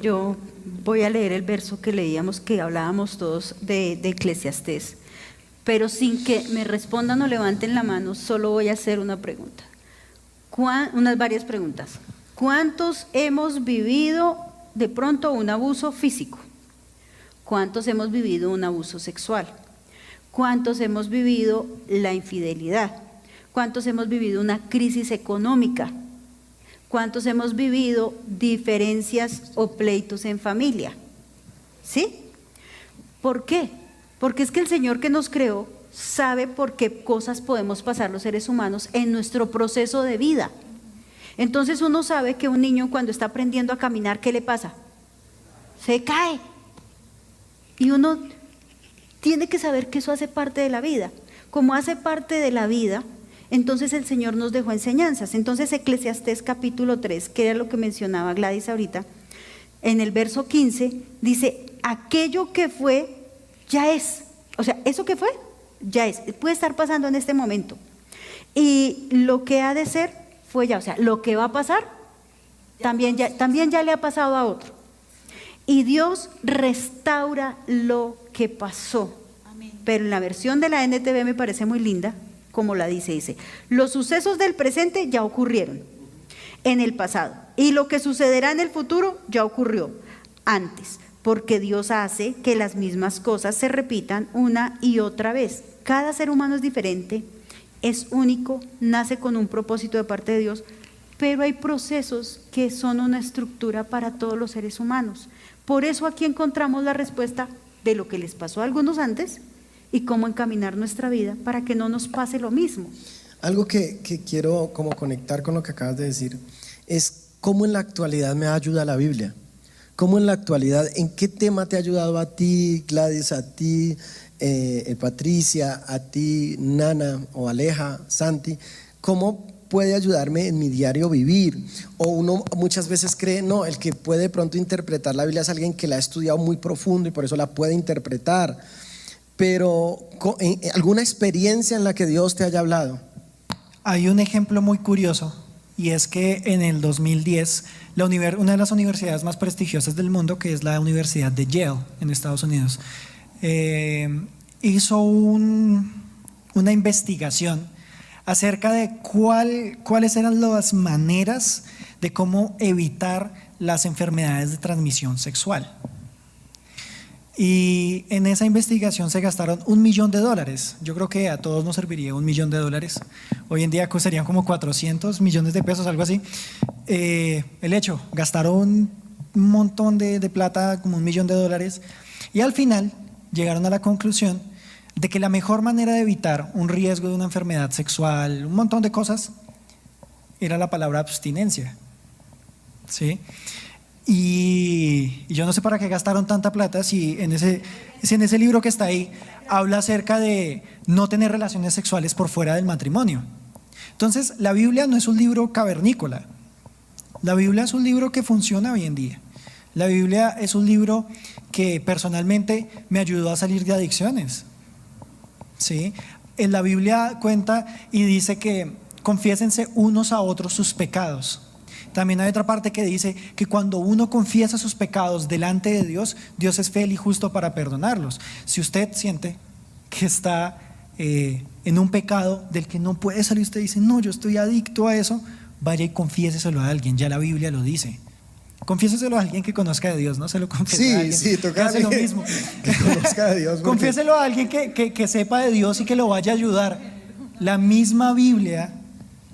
Yo voy a leer el verso que leíamos, que hablábamos todos de Eclesiastés, pero sin que me respondan o levanten la mano, solo voy a hacer una pregunta, varias preguntas. ¿Cuántos hemos vivido de pronto un abuso físico? ¿Cuántos hemos vivido un abuso sexual? ¿Cuántos hemos vivido la infidelidad? ¿Cuántos hemos vivido una crisis económica? ¿Cuántos hemos vivido diferencias o pleitos en familia? ¿Sí? ¿Por qué? Porque es que el Señor que nos creó sabe por qué cosas podemos pasar los seres humanos en nuestro proceso de vida. Entonces uno sabe que un niño cuando está aprendiendo a caminar, ¿qué le pasa? Se cae. Y uno tiene que saber que eso hace parte de la vida. Como hace parte de la vida, entonces el Señor nos dejó enseñanzas. Entonces Eclesiastés capítulo 3, que era lo que mencionaba Gladys ahorita, en el verso 15, dice, aquello que fue, ya es. O sea, eso que fue, ya es. Puede estar pasando en este momento. Y lo que ha de ser, fue ya. O sea, lo que va a pasar, también ya le ha pasado a otro. Y Dios restaura lo que pasó. Amén. Pero en la versión de la NTV me parece muy linda, como la dice, los sucesos del presente ya ocurrieron en el pasado, y lo que sucederá en el futuro ya ocurrió antes, porque Dios hace que las mismas cosas se repitan una y otra vez. Cada ser humano es diferente, es único, nace con un propósito de parte de Dios, pero hay procesos que son una estructura para todos los seres humanos. Por eso aquí encontramos la respuesta de lo que les pasó a algunos antes y cómo encaminar nuestra vida para que no nos pase lo mismo. Algo que quiero como conectar con lo que acabas de decir es cómo en la actualidad me ayuda la Biblia. Cómo en la actualidad, ¿en qué tema te ha ayudado a ti, Gladys, a ti, Patricia, a ti, Nana o Aleja, Santi? ¿Cómo puede ayudarme en mi diario vivir? O uno muchas veces cree, no, el que puede de pronto interpretar la Biblia es alguien que la ha estudiado muy profundo y por eso la puede interpretar. Pero ¿alguna experiencia en la que Dios te haya hablado? Hay un ejemplo muy curioso, y es que en el 2010 una de las universidades más prestigiosas del mundo, que es la Universidad de Yale en Estados Unidos, hizo una investigación acerca de cuáles eran las maneras de cómo evitar las enfermedades de transmisión sexual. Y en esa investigación se gastaron $1 millón. Yo creo que a todos nos serviría $1 millón. Hoy en día costarían como 400 millones de pesos, algo así. El hecho, gastaron un montón de plata, como $1 millón. Y al final llegaron a la conclusión de que la mejor manera de evitar un riesgo de una enfermedad sexual, un montón de cosas, era la palabra abstinencia. ¿Sí? Y yo no sé para qué gastaron tanta plata si en ese libro que está ahí habla acerca de no tener relaciones sexuales por fuera del matrimonio. Entonces, la Biblia no es un libro cavernícola. La Biblia es un libro que funciona hoy en día. La Biblia es un libro que personalmente me ayudó a salir de adicciones. ¿Sí? En la Biblia cuenta y dice que confiésense unos a otros sus pecados. También hay otra parte que dice que cuando uno confiesa sus pecados delante de Dios, Dios es fiel y justo para perdonarlos. Si usted siente que está en un pecado del que no puede salir, usted dice, no, yo estoy adicto a eso, vaya y confiéseselo a alguien, ya la Biblia lo dice. Confiéseselo a alguien que conozca de Dios, no se lo confiese a alguien. Sí, toca hace lo mismo. Que conozca de Dios. Confiéselo a alguien que sepa de Dios y que lo vaya a ayudar. La misma Biblia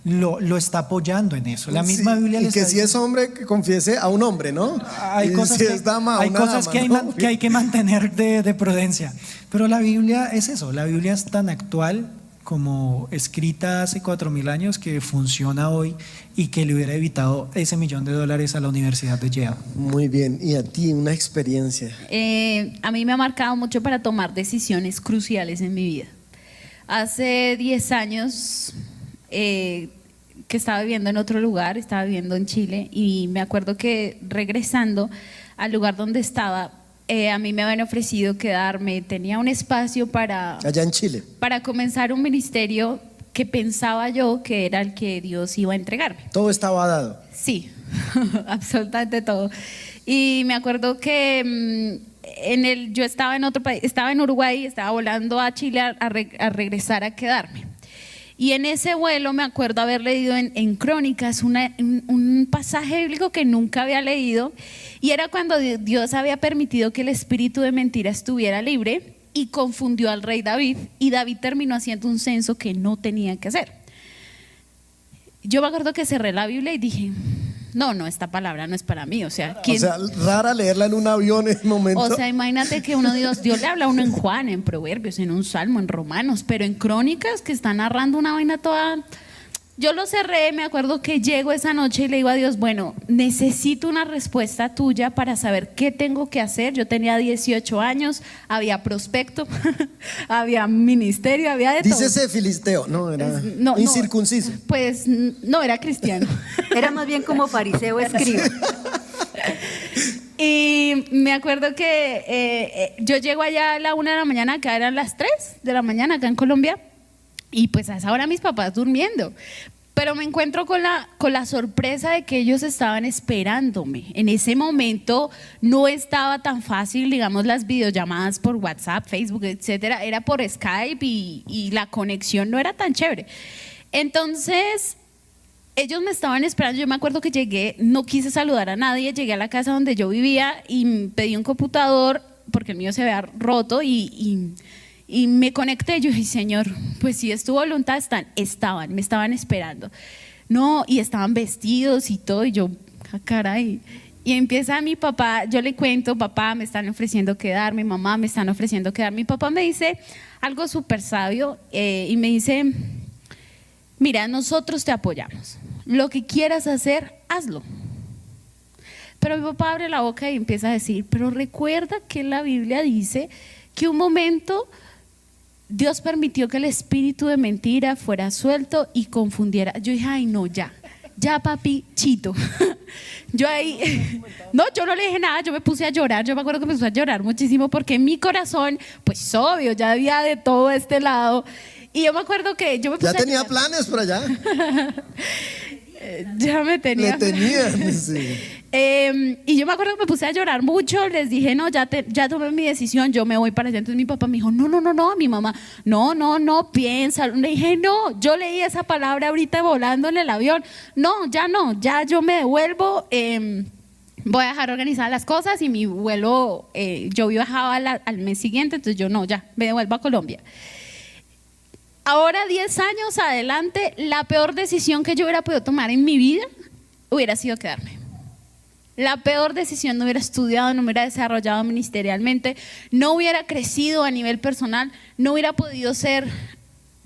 lo está apoyando en eso. La misma Biblia le y que está si es hombre, que confiese a un hombre, ¿no? Hay cosas, si es dama, hay una cosas dama, ¿no? que hay que mantener de prudencia. Pero la Biblia es eso. La Biblia es tan actual como escrita hace 4.000 años que funciona hoy y que le hubiera evitado ese $1 millón a la Universidad de Yale. Muy bien. ¿Y a ti una experiencia? A mí me ha marcado mucho para tomar decisiones cruciales en mi vida. Hace 10 años que estaba viviendo en otro lugar, estaba viviendo en Chile, y me acuerdo que regresando al lugar donde estaba, a mí me habían ofrecido quedarme, tenía un espacio Allá en Chile. para comenzar un ministerio que pensaba yo que era el que Dios iba a entregarme. Todo estaba dado. Sí, absolutamente todo. Y me acuerdo que yo estaba en otro país, estaba en Uruguay, estaba volando a Chile a regresar a quedarme. Y en ese vuelo me acuerdo haber leído en Crónicas un pasaje bíblico que nunca había leído, y era cuando Dios había permitido que el espíritu de mentira estuviera libre y confundió al rey David, y David terminó haciendo un censo que no tenía que hacer. Yo me acuerdo que cerré la Biblia y dije, no, esta palabra no es para mí. O sea, rara leerla en un avión en ese momento. O sea, imagínate que Dios le habla a uno en Juan, en Proverbios, en un Salmo, en Romanos, pero en Crónicas, que está narrando una vaina toda. Yo lo cerré, me acuerdo que llego esa noche y le digo a Dios, bueno, necesito una respuesta tuya para saber qué tengo que hacer. Yo tenía 18 años, había prospecto, había ministerio, había de todo. Dícese filisteo, no, era incircunciso. Pues no, era cristiano. Era más bien como fariseo escriba. Y me acuerdo que yo llego allá a la 1 de la mañana, acá eran las 3 de la mañana, acá en Colombia. Y pues a esa hora mis papás durmiendo, pero me encuentro con la sorpresa de que ellos estaban esperándome. En ese momento no estaba tan fácil, digamos, las videollamadas por WhatsApp, Facebook, etcétera. Era por Skype y la conexión no era tan chévere. Entonces ellos me estaban esperando. Yo me acuerdo que llegué, no quise saludar a nadie, llegué a la casa donde yo vivía y pedí un computador porque el mío se había roto y me conecté. Yo dije, Señor, pues si es tu voluntad, me estaban esperando. No, y estaban vestidos y todo, y yo, caray. Y empieza mi papá, yo le cuento, papá, me están ofreciendo quedar, mi mamá me están ofreciendo quedar. Mi papá me dice algo súper sabio y me dice, mira, nosotros te apoyamos. Lo que quieras hacer, hazlo. Pero mi papá abre la boca y empieza a decir, pero recuerda que la Biblia dice que un momento Dios permitió que el espíritu de mentira fuera suelto y confundiera. Yo dije, ay no, ya papi, chito. Yo ahí, yo no le dije nada, yo me puse a llorar. Yo me acuerdo que me puse a llorar muchísimo porque en mi corazón, pues obvio, ya había de todo este lado. Y yo me acuerdo que yo me puse ¿Ya tenía planes por allá? Ya me tenía. Le tenían, sí. Y yo me acuerdo que me puse a llorar mucho. Les dije, no, ya tomé mi decisión, yo me voy para allá. Entonces mi papá me dijo, no, mi mamá, no, piensa. Le dije, no, yo leí esa palabra ahorita volando en el avión. No, ya yo me devuelvo. voy a dejar organizadas las cosas y mi vuelo, yo viajaba al mes siguiente, entonces yo no, ya, me devuelvo a Colombia. Ahora, 10 años adelante, la peor decisión que yo hubiera podido tomar en mi vida hubiera sido quedarme. La peor decisión, no hubiera estudiado, no me hubiera desarrollado ministerialmente, no hubiera crecido a nivel personal, no hubiera podido ser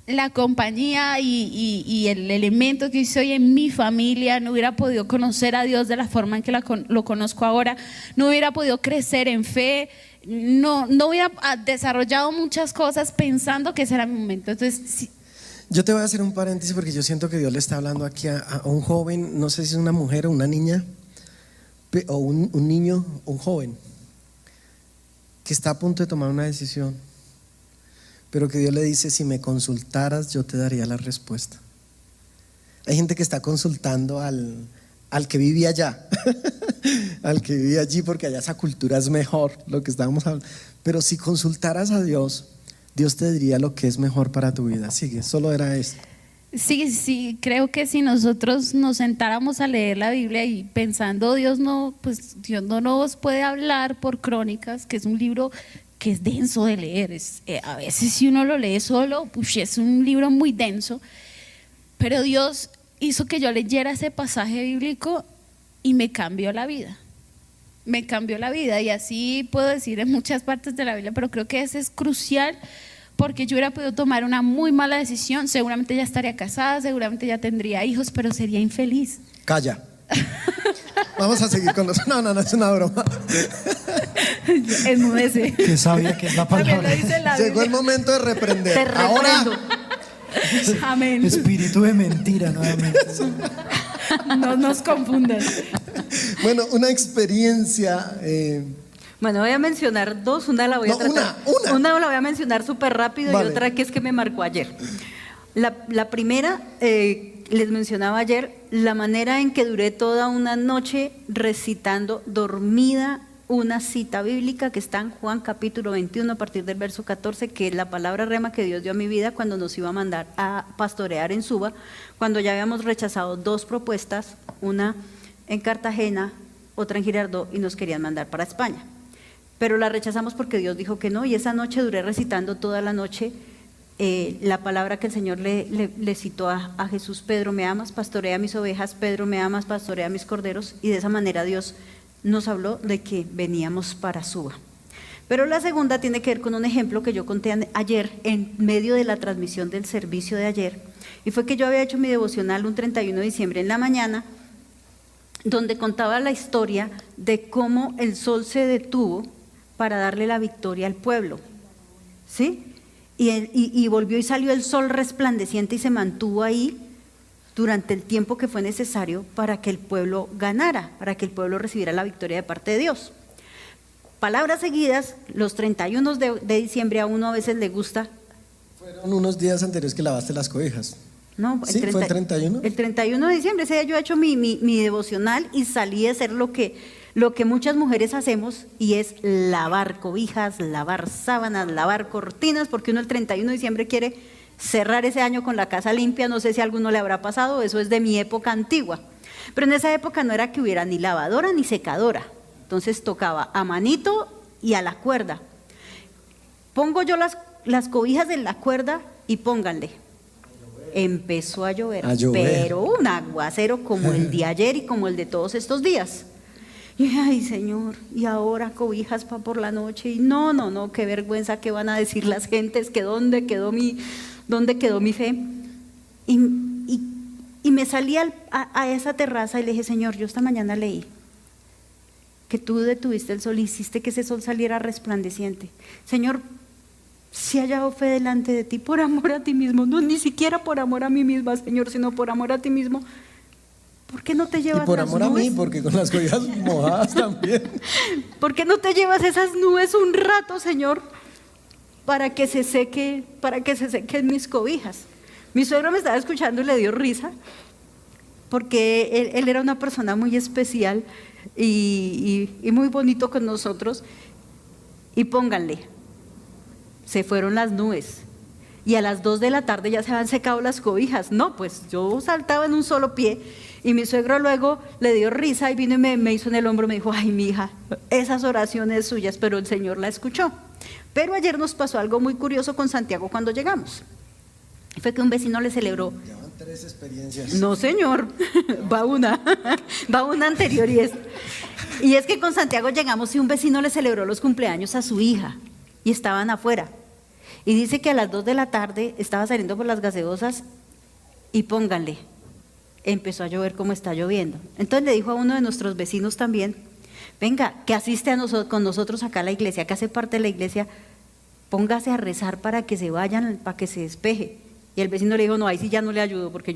la compañía y el elemento que soy en mi familia, no hubiera podido conocer a Dios de la forma en que lo conozco ahora, no hubiera podido crecer en fe, no hubiera desarrollado muchas cosas pensando que ese era mi momento. Entonces, sí. Yo te voy a hacer un paréntesis porque yo siento que Dios le está hablando aquí a un joven, no sé si es una mujer o una niña, o un niño, un joven, que está a punto de tomar una decisión, pero que Dios le dice: si me consultaras, yo te daría la respuesta. Hay gente que está consultando al que vive allá, al que vive allí, porque allá esa cultura es mejor, lo que estábamos hablando. Pero si consultaras a Dios, Dios te diría lo que es mejor para tu vida. Sigue, solo era esto. Sí, creo que si nosotros nos sentáramos a leer la Biblia y pensando Dios no nos puede hablar por Crónicas, que es un libro que es denso de leer, a veces si uno lo lee solo, es un libro muy denso, pero Dios hizo que yo leyera ese pasaje bíblico y me cambió la vida. Me cambió la vida, y así puedo decir en muchas partes de la Biblia, pero creo que ese es crucial, porque yo hubiera podido tomar una muy mala decisión, seguramente ya estaría casada, seguramente ya tendría hijos, pero sería infeliz. Calla. Vamos a seguir con los... No, es una broma. Enmudece. Que sabia que es la palabra. Llegó el momento de reprender. Te reprendo. Ahora, Amén. Espíritu de mentira nuevamente. No nos confundan. bueno, una experiencia... Bueno, voy a mencionar dos, una la voy a tratar. Una la voy a mencionar súper rápido, vale. Y otra que es que me marcó ayer. La primera, les mencionaba ayer, la manera en que duré toda una noche recitando dormida una cita bíblica que está en Juan capítulo 21 a partir del verso 14, que es la palabra rema que Dios dio a mi vida cuando nos iba a mandar a pastorear en Suba, cuando ya habíamos rechazado 2 propuestas, una en Cartagena, otra en Girardot, y nos querían mandar para España. Pero la rechazamos porque Dios dijo que no, y esa noche duré recitando toda la noche la palabra que el Señor le citó a Jesús: Pedro, ¿me amas? Pastorea mis ovejas. Pedro, ¿me amas? Pastorea mis corderos. Y de esa manera Dios nos habló de que veníamos para Suba. Pero la segunda tiene que ver con un ejemplo que yo conté ayer en medio de la transmisión del servicio de ayer, y fue que yo había hecho mi devocional un 31 de diciembre en la mañana, donde contaba la historia de cómo el sol se detuvo para darle la victoria al pueblo, ¿sí? Y volvió y salió el sol resplandeciente y se mantuvo ahí durante el tiempo que fue necesario para que el pueblo ganara, para que el pueblo recibiera la victoria de parte de Dios. Palabras seguidas, los 31 de diciembre a uno a veces le gusta. Fueron unos días anteriores que lavaste las cobijas. No, ¿Sí? ¿Fue el 31? El 31 de diciembre, ese día yo he hecho mi devocional y salí a hacer lo que muchas mujeres hacemos, y es lavar cobijas, lavar sábanas, lavar cortinas, porque uno el 31 de diciembre quiere cerrar ese año con la casa limpia. No sé si a alguno le habrá pasado, eso es de mi época antigua. Pero en esa época no era que hubiera ni lavadora ni secadora, entonces tocaba a manito y a la cuerda. Pongo yo las cobijas en la cuerda y pónganle. Empezó a llover, pero un aguacero como el de ayer y como el de todos estos días. Y dije: ay, Señor, y ahora cobijas para por la noche. Y no, qué vergüenza, qué van a decir las gentes, que dónde quedó mi fe. Y me salí a esa terraza y le dije: Señor, yo esta mañana leí que tú detuviste el sol y hiciste que ese sol saliera resplandeciente. Señor, si he hallado fe delante de ti por amor a ti mismo, no ni siquiera por amor a mí misma, Señor, sino por amor a ti mismo, ¿por qué no te llevas y por las amor nubes? a mí, porque con las cobijas mojadas también. ¿Por qué no te llevas esas nubes un rato, Señor, para que se sequen mis cobijas? Mi suegro me estaba escuchando y le dio risa, porque él era una persona muy especial y muy bonito con nosotros. Y pónganle, se fueron las nubes y a las 2 de la tarde ya se habían secado las cobijas. No, pues yo saltaba en un solo pie Y mi suegro luego le dio risa y vino y me hizo en el hombro, me dijo, ay, mi hija, esas oraciones suyas, pero el Señor la escuchó. Pero ayer nos pasó algo muy curioso con Santiago cuando llegamos. Fue que un vecino le celebró. Llevan 3 experiencias. No, señor, va una anterior y es que con Santiago llegamos y un vecino le celebró los cumpleaños a su hija y estaban afuera. Y dice que a las 2 de la tarde estaba saliendo por las gaseosas y pónganle, empezó a llover como está lloviendo. Entonces le dijo a uno de nuestros vecinos también, venga, que asiste con nosotros acá a la iglesia, que hace parte de la iglesia, póngase a rezar para que se vayan, para que se despeje. Y el vecino le dijo, no, ahí sí ya no le ayudo, porque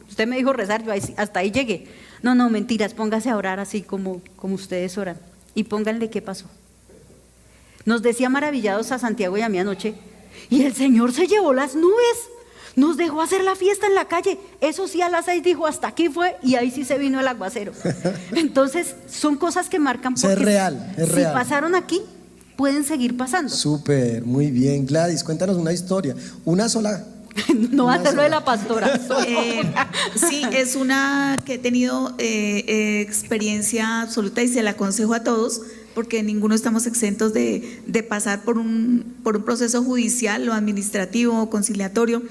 usted me dijo rezar, yo hasta ahí llegué. No, mentiras, póngase a orar así como ustedes oran. Y pónganle qué pasó. Nos decía maravillados a Santiago y a mí anoche, y el Señor se llevó las nubes, nos dejó hacer la fiesta en la calle. Eso sí, a las 6 dijo, hasta aquí fue, y ahí sí se vino el aguacero. Entonces, son cosas que marcan porque es real, es si real. pasaron aquí, pueden seguir pasando. Súper, muy bien. Gladys, cuéntanos una historia. Una sola. No va a hacerlo de la pastora. Sí, es una que he tenido experiencia absoluta y se la aconsejo a todos, porque ninguno estamos exentos de pasar por un proceso judicial o administrativo o conciliatorio.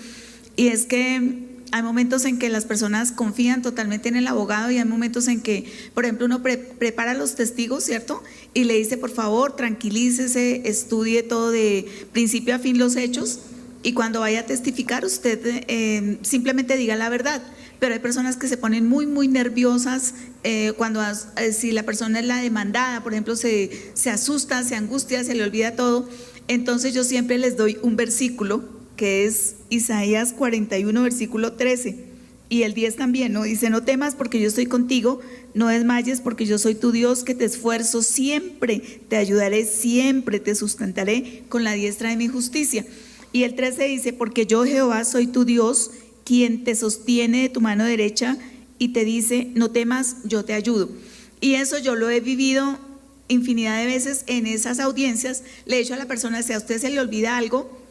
Y es que hay momentos en que las personas confían totalmente en el abogado y hay momentos en que, por ejemplo, uno prepara los testigos, ¿cierto? Y le dice, por favor, tranquilícese, estudie todo de principio a fin los hechos. Y cuando vaya a testificar, usted simplemente diga la verdad. Pero hay personas que se ponen muy, muy nerviosas si la persona es la demandada, por ejemplo, se asusta, se angustia, se le olvida todo. Entonces yo siempre les doy un versículo que es Isaías 41, versículo 13. Y el 10 también, ¿no? Dice, no temas porque yo estoy contigo, no desmayes porque yo soy tu Dios que te esfuerzo siempre, te ayudaré siempre, te sustentaré con la diestra de mi justicia. Y el 13 dice, porque yo Jehová soy tu Dios, quien te sostiene de tu mano derecha y te dice, no temas, yo te ayudo. Y eso yo lo he vivido infinidad de veces en esas audiencias. Le he dicho a la persona, si a usted se le olvida algo,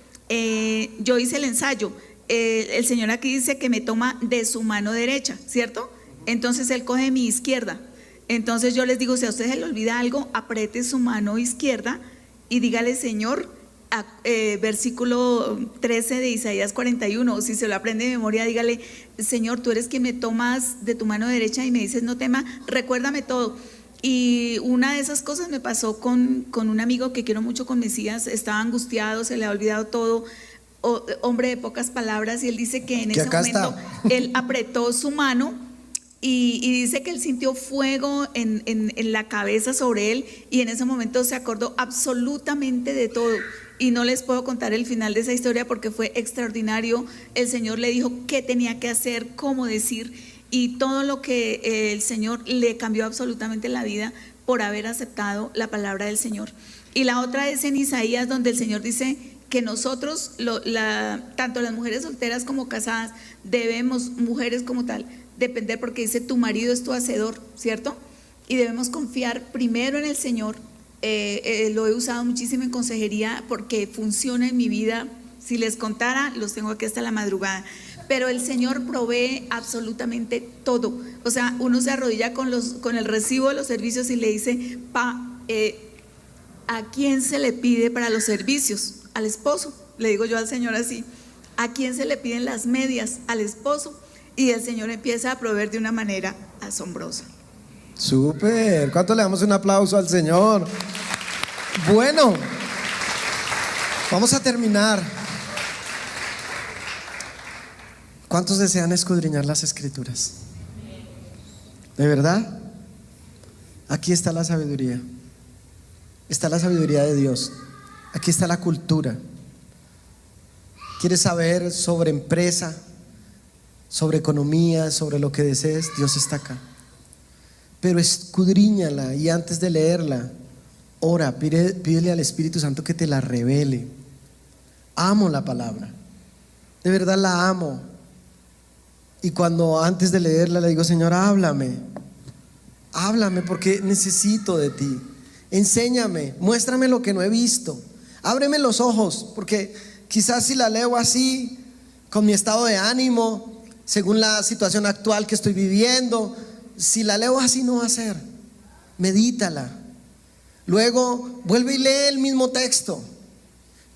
yo hice el ensayo. El Señor aquí dice que me toma de su mano derecha, ¿cierto? Entonces Él coge mi izquierda. Entonces yo les digo, si a usted se le olvida algo, apriete su mano izquierda y dígale, Señor, versículo 13 de Isaías 41, si se lo aprende de memoria, dígale, Señor, tú eres quien me tomas de tu mano derecha y me dices, no tema, recuérdame todo. Y una de esas cosas me pasó con un amigo que quiero mucho, con Mesías, estaba angustiado, se le ha olvidado todo, hombre de pocas palabras, y él dice que en ese momento él apretó su mano y dice que él sintió fuego en la cabeza sobre él, y en ese momento se acordó absolutamente de todo. Y no les puedo contar el final de esa historia porque fue extraordinario. El Señor le dijo qué tenía que hacer, cómo decir, y todo lo que el Señor le cambió absolutamente la vida por haber aceptado la palabra del Señor. Y la otra es en Isaías, donde el Señor dice que nosotros, tanto las mujeres solteras como casadas, debemos, mujeres como tal, depender, porque dice, tu marido es tu hacedor, ¿cierto? Y debemos confiar primero en el Señor. Lo he usado muchísimo en consejería porque funciona en mi vida. Si les contara, los tengo aquí hasta la madrugada. Pero el Señor provee absolutamente todo. O sea, uno se arrodilla con el recibo de los servicios y le dice, ¿a quién se le pide para los servicios? Al esposo. Le digo yo al Señor así, ¿a quién se le piden las medias? Al esposo. Y el Señor empieza a proveer de una manera asombrosa. Súper, ¿cuánto le damos un aplauso al Señor? Bueno, vamos a terminar. ¿Cuántos desean escudriñar las Escrituras? ¿De verdad? Aquí está la sabiduría. Está la sabiduría de Dios. Aquí está la cultura. ¿Quieres saber sobre empresa, sobre economía, sobre lo que desees? Dios está acá. Pero escudriñala, y antes de leerla, ora, pídele al Espíritu Santo que te la revele. Amo la palabra, de verdad la amo. Y cuando antes de leerla le digo, Señor, háblame porque necesito de ti. Enséñame, muéstrame lo que no he visto. Ábreme los ojos, porque quizás si la leo así, con mi estado de ánimo, según la situación actual que estoy viviendo. Si la leo así no va a ser. Medítala. Luego vuelve y lee el mismo texto.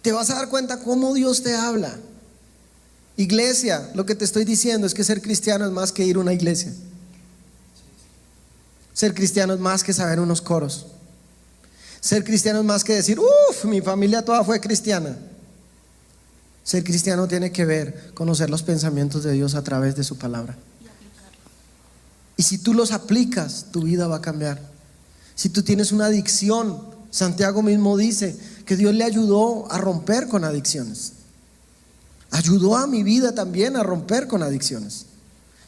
Te vas a dar cuenta cómo Dios te habla. Iglesia, lo que te estoy diciendo es que ser cristiano es más que ir a una iglesia. Ser cristiano es más que saber unos coros. Ser cristiano es más que decir, mi familia toda fue cristiana. Ser cristiano tiene que ver conocer los pensamientos de Dios a través de su palabra. Y si tú los aplicas, tu vida va a cambiar. Si tú tienes una adicción, Santiago mismo dice que Dios le ayudó a romper con adicciones. Ayudó a mi vida también a romper con adicciones.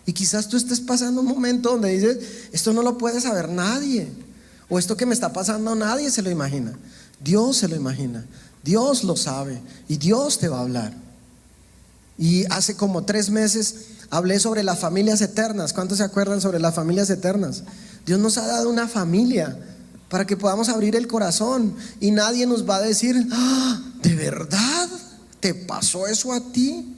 Y quizás tú estés pasando un momento donde dices, esto no lo puede saber nadie, o esto que me está pasando nadie se lo imagina. Dios se lo imagina, Dios lo sabe y Dios te va a hablar. Y hace como 3 meses hablé sobre las familias eternas. ¿Cuántos se acuerdan sobre las familias eternas? Dios nos ha dado una familia para que podamos abrir el corazón y nadie nos va a decir, ¿de verdad te pasó eso a ti?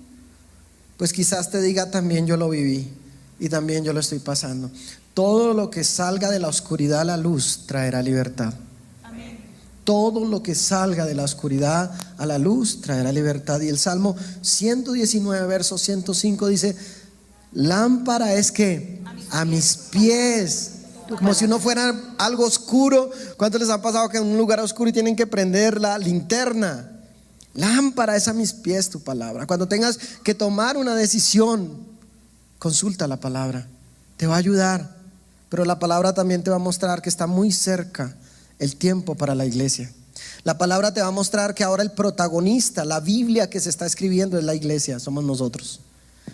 Pues quizás te diga, también yo lo viví y también yo lo estoy pasando. Todo lo que salga de la oscuridad a la luz traerá libertad. Amén. Todo lo que salga de la oscuridad a la luz traerá libertad. Y el Salmo 119 verso 105 dice, lámpara es que a mis pies, como si uno fuera algo oscuro. ¿Cuántos les ha pasado que en un lugar oscuro y tienen que prender la linterna? Lámpara es a mis pies tu palabra. Cuando tengas que tomar una decisión, consulta la palabra, te va a ayudar. Pero la palabra también te va a mostrar que está muy cerca el tiempo para la iglesia. La palabra te va a mostrar que ahora el protagonista, la Biblia que se está escribiendo es la iglesia, somos nosotros.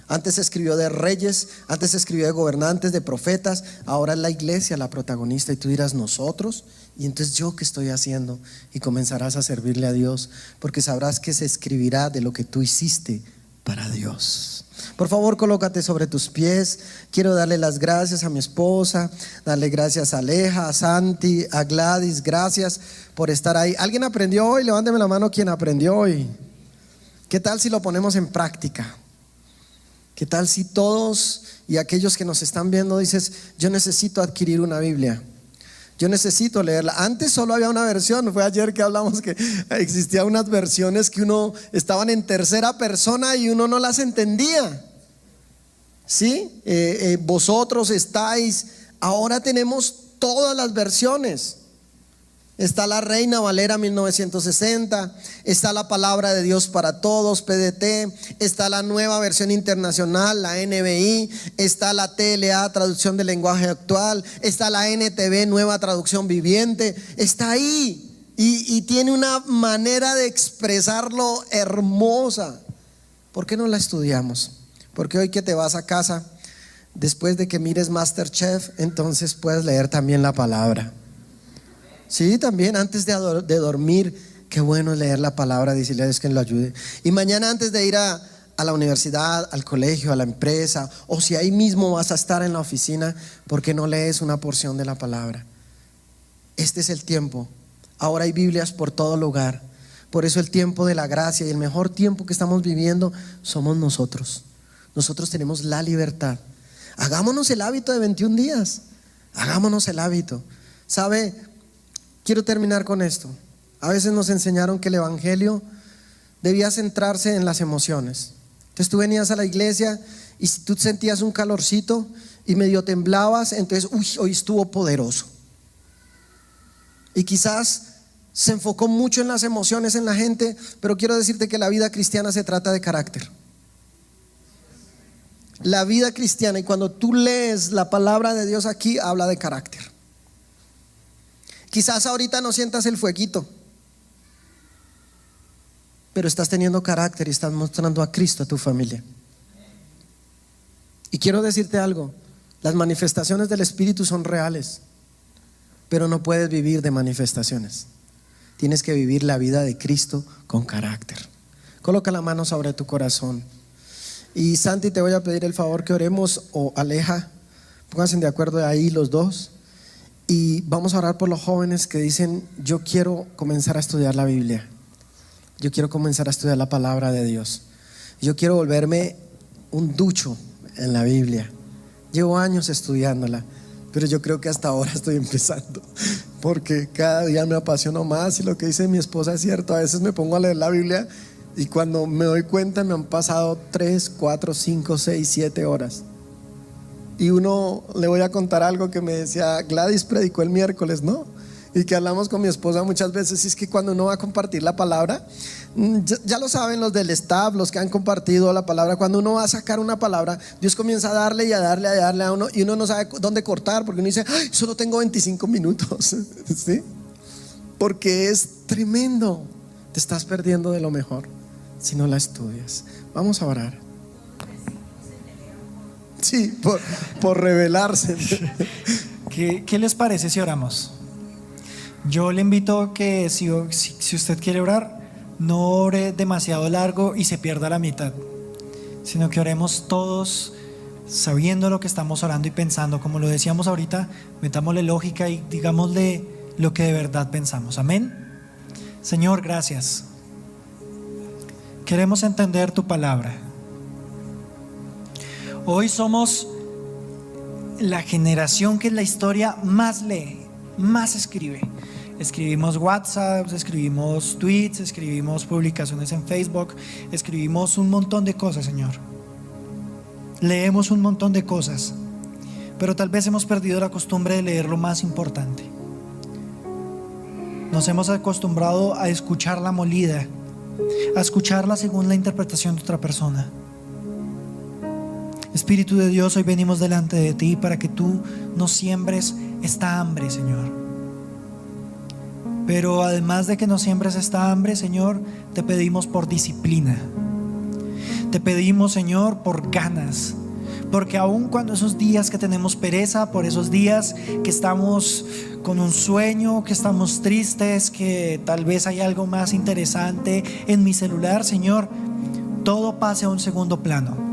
Antes se escribió de reyes, antes se escribió de gobernantes, de profetas. Ahora es la iglesia la protagonista. Y tú dirás, ¿nosotros? Y entonces, ¿yo qué estoy haciendo? Y comenzarás a servirle a Dios, porque sabrás que se escribirá de lo que tú hiciste para Dios. Por favor, colócate sobre tus pies. Quiero darle las gracias a mi esposa, darle gracias a Aleja, a Santi, a Gladys. Gracias por estar ahí. ¿Alguien aprendió hoy? Levánteme la mano quien aprendió hoy. ¿Qué tal si lo ponemos en práctica? ¿Qué tal si todos y aquellos que nos están viendo dices, yo necesito adquirir una Biblia? Yo necesito leerla. Antes solo había una versión. Fue ayer que hablamos que existían unas versiones que uno estaban en tercera persona y uno no las entendía. ¿Sí? Vosotros estáis. Ahora tenemos todas las versiones. Está la Reina Valera 1960, está la Palabra de Dios para Todos, PDT, está la Nueva Versión Internacional, la NBI, está la TLA, Traducción del Lenguaje Actual, está la NTV, Nueva Traducción Viviente. Está ahí y tiene una manera de expresarlo hermosa. ¿Por qué no la estudiamos? Porque hoy que te vas a casa, después de que mires MasterChef, entonces puedes leer también la palabra. Sí, también antes de dormir, qué bueno es leer la palabra, decirle a Dios que lo ayude. Y mañana antes de ir a la universidad, al colegio, a la empresa, o si ahí mismo vas a estar en la oficina, ¿por qué no lees una porción de la palabra? Este es el tiempo. Ahora hay Biblias por todo lugar. Por eso el tiempo de la gracia y el mejor tiempo que estamos viviendo somos nosotros. Nosotros tenemos la libertad. Hagámonos el hábito de 21 días. Hagámonos el hábito. ¿Sabe? Quiero terminar con esto. A veces nos enseñaron que el evangelio debía centrarse en las emociones. Entonces tú venías a la iglesia y si tú sentías un calorcito y medio temblabas, entonces hoy estuvo poderoso. Y quizás se enfocó mucho en las emociones en la gente, pero quiero decirte que la vida cristiana se trata de carácter. La vida cristiana, y cuando tú lees la palabra de Dios aquí, habla de carácter. Quizás ahorita no sientas el fueguito, pero estás teniendo carácter y estás mostrando a Cristo a tu familia. Y quiero decirte algo, las manifestaciones del Espíritu son reales, pero no puedes vivir de manifestaciones. Tienes que vivir la vida de Cristo con carácter. Coloca la mano sobre tu corazón. Y Santi, te voy a pedir el favor que oremos, o Aleja, pónganse de acuerdo ahí los dos. Y vamos a orar por los jóvenes que dicen, yo quiero comenzar a estudiar la Biblia. Yo quiero comenzar a estudiar la palabra de Dios. Yo quiero volverme un ducho en la Biblia. Llevo años estudiándola, pero yo creo que hasta ahora estoy empezando, porque cada día me apasiono más y lo que dice mi esposa es cierto. A veces me pongo a leer la Biblia y cuando me doy cuenta me han pasado 3, 4, 5, 6, 7 horas. Y le voy a contar algo que me decía Gladys, predicó el miércoles, ¿no? Y que hablamos con mi esposa muchas veces, y es que cuando uno va a compartir la palabra, ya lo saben los del staff, los que han compartido la palabra, cuando uno va a sacar una palabra, Dios comienza a darle y a darle, a uno, y uno no sabe dónde cortar, porque uno dice, ay, solo tengo 25 minutos, ¿sí? Porque es tremendo, te estás perdiendo de lo mejor si no la estudias. Vamos a orar. Sí, por revelarse. ¿Qué les parece si oramos? Yo le invito que si usted quiere orar, no ore demasiado largo y se pierda la mitad, sino que oremos todos sabiendo lo que estamos orando y pensando. Como lo decíamos ahorita, metámosle lógica y digámosle lo que de verdad pensamos. Amén. Señor, gracias. Queremos entender tu palabra. Hoy somos la generación que en la historia más lee, más escribe. Escribimos WhatsApp, escribimos tweets, escribimos publicaciones en Facebook, escribimos un montón de cosas, Señor. Leemos un montón de cosas, pero tal vez hemos perdido la costumbre de leer lo más importante. Nos hemos acostumbrado a escucharla molida, a escucharla según la interpretación de otra persona. Espíritu de Dios, hoy venimos delante de ti para que tú nos siembres esta hambre, Señor. Pero además de que nos siembres esta hambre, Señor, te pedimos por disciplina. Te pedimos, Señor, por ganas. Porque aun cuando esos días que tenemos pereza, por esos días que estamos con un sueño, que estamos tristes, que tal vez hay algo más interesante en mi celular, Señor, todo pase a un segundo plano.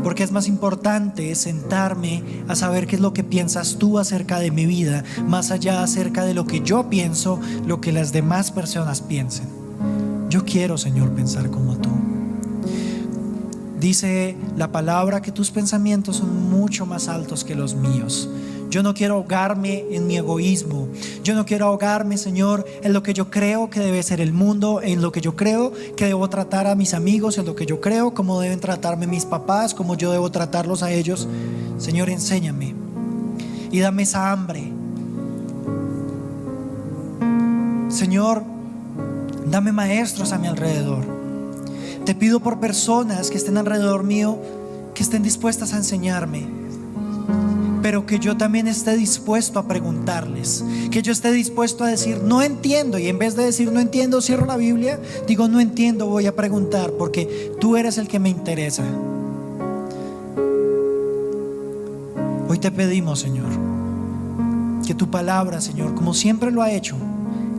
Porque es más importante sentarme a saber qué es lo que piensas tú acerca de mi vida, más allá acerca de lo que yo pienso, lo que las demás personas piensen. Yo quiero, Señor, pensar como tú. Dice la palabra que tus pensamientos son mucho más altos que los míos. Yo no quiero ahogarme en mi egoísmo. Yo no quiero ahogarme, Señor, en lo que yo creo que debe ser el mundo, en lo que yo creo que debo tratar a mis amigos, en lo que yo creo cómo deben tratarme mis papás, cómo yo debo tratarlos a ellos. Señor, enséñame y dame esa hambre. Señor, dame maestros a mi alrededor. Te pido por personas que estén alrededor mío, que estén dispuestas a enseñarme, pero que yo también esté dispuesto a preguntarles, que yo esté dispuesto a decir no entiendo, y en vez de decir no entiendo, cierro la Biblia, digo no entiendo, voy a preguntar porque tú eres el que me interesa. Hoy te pedimos, Señor, que tu palabra, Señor, como siempre lo ha hecho,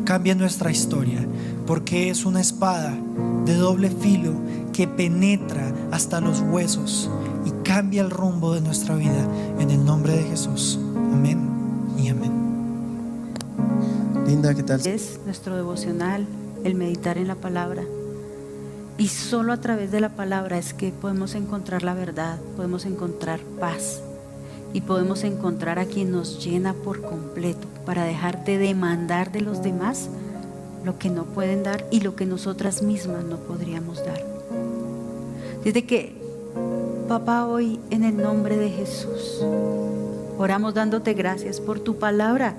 cambie nuestra historia, porque es una espada de doble filo que penetra hasta los huesos y cambia el rumbo de nuestra vida, en el nombre de Jesús. Amén y amén. Linda, ¿qué tal? Es nuestro devocional, el meditar en la palabra. Y solo a través de la palabra es que podemos encontrar la verdad, podemos encontrar paz y podemos encontrar a quien nos llena por completo, para dejar de demandar de los demás lo que no pueden dar y lo que nosotras mismas no podríamos dar. Desde que, Papá, hoy en el nombre de Jesús oramos dándote gracias por tu palabra,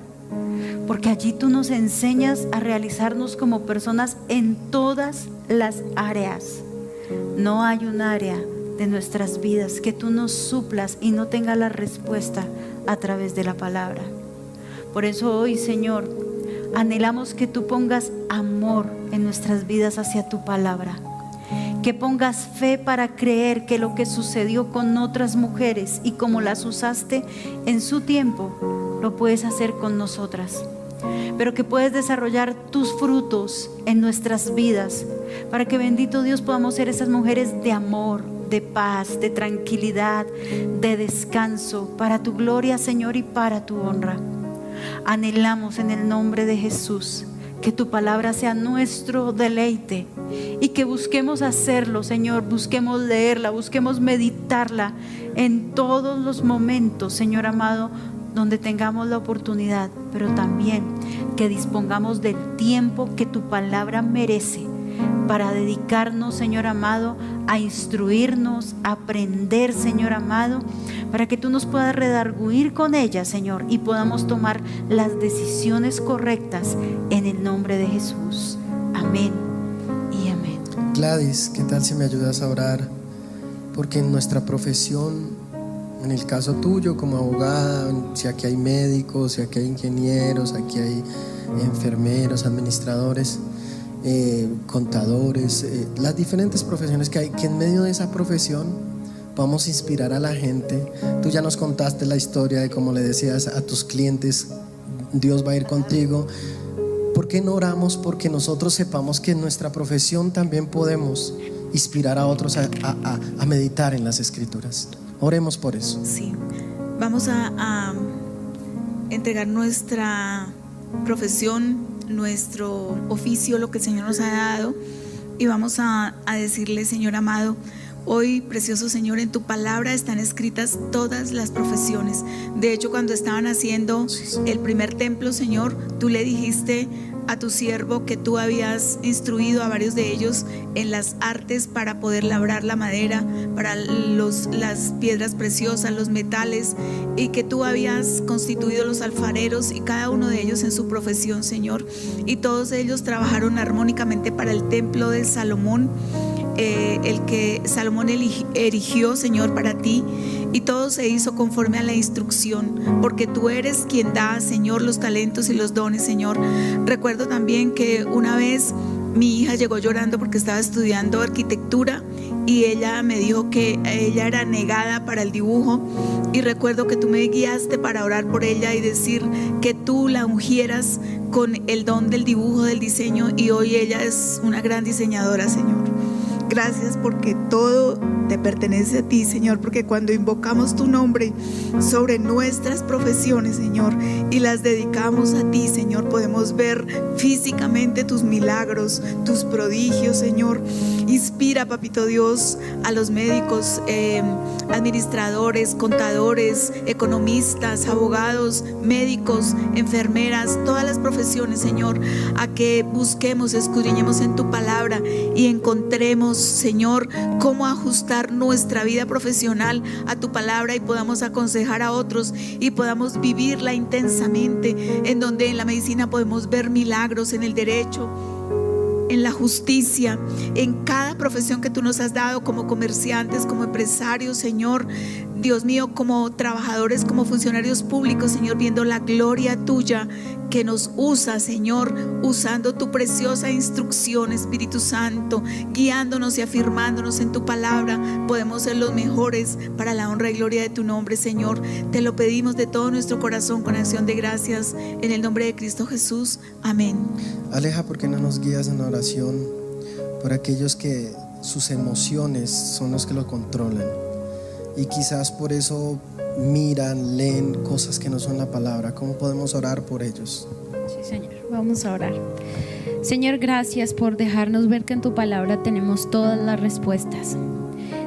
porque allí tú nos enseñas a realizarnos como personas en todas las áreas. No hay un área de nuestras vidas que tú nos suplas y no tenga la respuesta a través de la palabra. Por eso hoy, Señor, anhelamos que tú pongas amor en nuestras vidas hacia tu palabra, que pongas fe para creer que lo que sucedió con otras mujeres y como las usaste en su tiempo, lo puedes hacer con nosotras, pero que puedes desarrollar tus frutos en nuestras vidas, para que, bendito Dios, podamos ser esas mujeres de amor, de paz, de tranquilidad, de descanso, para tu gloria, Señor, y para tu honra. Anhelamos en el nombre de Jesús que tu palabra sea nuestro deleite y que busquemos hacerlo, Señor, busquemos leerla, busquemos meditarla en todos los momentos, Señor amado, donde tengamos la oportunidad, pero también que dispongamos del tiempo que tu palabra merece para dedicarnos, Señor amado, a instruirnos, a aprender, Señor amado, para que tú nos puedas redarguir con ella, Señor, y podamos tomar las decisiones correctas en el nombre de Jesús. Amén y amén. Gladys, ¿qué tal si me ayudas a orar? Porque en nuestra profesión, en el caso tuyo como abogada, si aquí hay médicos, si aquí hay ingenieros, aquí hay enfermeros, administradores, contadores, las diferentes profesiones que hay, que en medio de esa profesión vamos a inspirar a la gente. Tú ya nos contaste la historia de cómo le decías a tus clientes, Dios va a ir contigo. ¿Por qué no oramos? Porque nosotros sepamos que en nuestra profesión también podemos inspirar a otros a meditar en las Escrituras. Oremos por eso. Sí, vamos a entregar nuestra profesión, nuestro oficio, lo que el Señor nos ha dado, y vamos a decirle: Señor amado, hoy, precioso Señor, en tu palabra están escritas todas las profesiones. De hecho, cuando estaban haciendo el primer templo, Señor, tú le dijiste a tu siervo que tú habías instruido a varios de ellos en las artes para poder labrar la madera, para las piedras preciosas, los metales, y que tú habías constituido los alfareros y cada uno de ellos en su profesión, Señor, y todos ellos trabajaron armónicamente para el templo de Salomón, el que Salomón erigió, Señor, para ti, y todo se hizo conforme a la instrucción, porque tú eres quien da, Señor, los talentos y los dones, Señor. Recuerdo también que una vez mi hija llegó llorando porque estaba estudiando arquitectura y ella me dijo que ella era negada para el dibujo, y recuerdo que tú me guiaste para orar por ella y decir que tú la ungieras con el don del dibujo, del diseño, y hoy ella es una gran diseñadora, Señor. Gracias porque todo te pertenece a ti, Señor, porque cuando invocamos tu nombre sobre nuestras profesiones, Señor, y las dedicamos a ti, Señor, podemos ver físicamente tus milagros, tus prodigios, Señor. Inspira, papito Dios, a los médicos, administradores, contadores, economistas, abogados, médicos, enfermeras, todas las profesiones, Señor, a que busquemos, escudriñemos en tu palabra y encontremos, Señor, cómo ajustar nuestra vida profesional a tu palabra y podamos aconsejar a otros y podamos vivirla intensamente, en donde en la medicina podemos ver milagros, en el derecho, en la justicia, en cada profesión que tú nos has dado, como comerciantes, como empresarios, Señor, Dios mío, como trabajadores, como funcionarios públicos, Señor, viendo la gloria tuya que nos usa, Señor, usando tu preciosa instrucción, Espíritu Santo, guiándonos y afirmándonos en tu palabra. Podemos ser los mejores para la honra y gloria de tu nombre, Señor. Te lo pedimos de todo nuestro corazón con acción de gracias, en el nombre de Cristo Jesús. Amén. Aleja, ¿por qué no nos guías en oración por aquellos que sus emociones son los que lo controlan? Y quizás por eso miran, leen cosas que no son la palabra. ¿Cómo podemos orar por ellos? Sí, Señor, vamos a orar. Señor, gracias por dejarnos ver que en tu palabra tenemos todas las respuestas.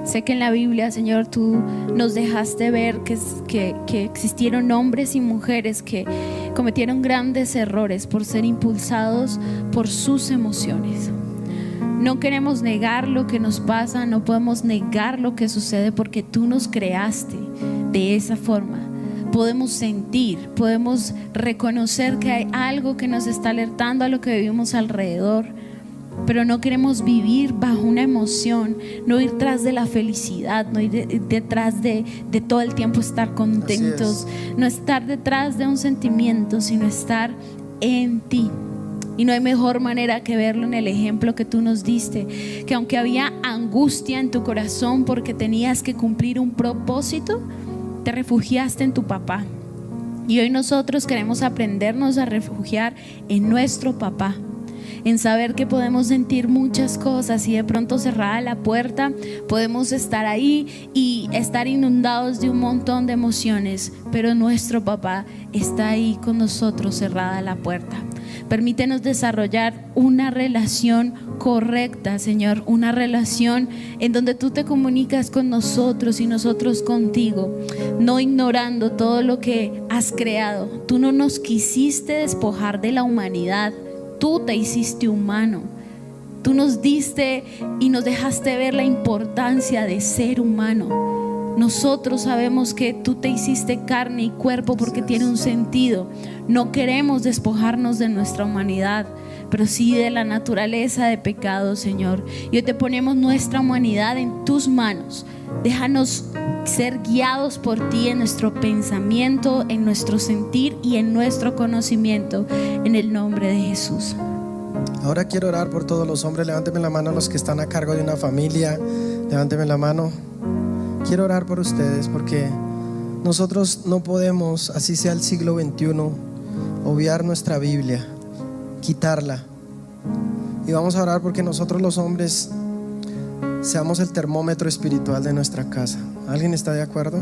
Sé que en la Biblia, Señor, tú nos dejaste ver que existieron hombres y mujeres que cometieron grandes errores por ser impulsados por sus emociones. No queremos negar lo que nos pasa, no podemos negar lo que sucede porque tú nos creaste de esa forma. Podemos sentir, podemos reconocer que hay algo que nos está alertando a lo que vivimos alrededor, pero no queremos vivir bajo una emoción, no ir tras de la felicidad, no ir detrás de todo el tiempo estar contentos, no estar detrás de un sentimiento, sino estar en ti. Y no hay mejor manera que verlo en el ejemplo que tú nos diste, que aunque había angustia en tu corazón porque tenías que cumplir un propósito, te refugiaste en tu papá. Y hoy nosotros queremos aprendernos a refugiar en nuestro papá, en saber que podemos sentir muchas cosas y de pronto cerrada la puerta podemos estar ahí y estar inundados de un montón de emociones, pero nuestro papá está ahí con nosotros cerrada la puerta. Permítenos desarrollar una relación correcta, Señor, una relación en donde tú te comunicas con nosotros y nosotros contigo, no ignorando todo lo que has creado. Tú no nos quisiste despojar de la humanidad, tú te hiciste humano. Tú nos diste y nos dejaste ver la importancia de ser humano. Nosotros sabemos que tú te hiciste carne y cuerpo porque tiene un sentido. No queremos despojarnos de nuestra humanidad, pero sí de la naturaleza de pecado, Señor. Y hoy te ponemos nuestra humanidad en tus manos. Déjanos ser guiados por ti en nuestro pensamiento, en nuestro sentir y en nuestro conocimiento, en el nombre de Jesús. Ahora quiero orar por todos los hombres. Levánteme la mano los que están a cargo de una familia. Levánteme la mano. Quiero orar por ustedes porque nosotros no podemos, así sea el siglo XXI, obviar nuestra Biblia, quitarla. Y vamos a orar porque nosotros los hombres seamos el termómetro espiritual de nuestra casa. ¿Alguien está de acuerdo?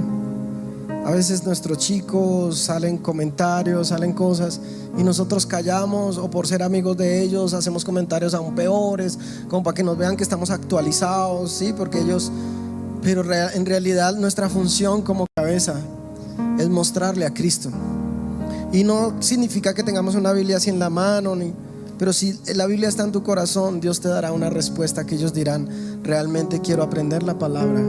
A veces nuestros chicos salen comentarios, salen cosas y nosotros callamos, o por ser amigos de ellos hacemos comentarios aún peores, como para que nos vean que estamos actualizados, ¿sí? Porque ellos... Pero en realidad nuestra función como cabeza es mostrarle a Cristo. Y no significa que tengamos una Biblia así en la mano, pero si la Biblia está en tu corazón, Dios te dará una respuesta que ellos dirán: realmente quiero aprender la palabra,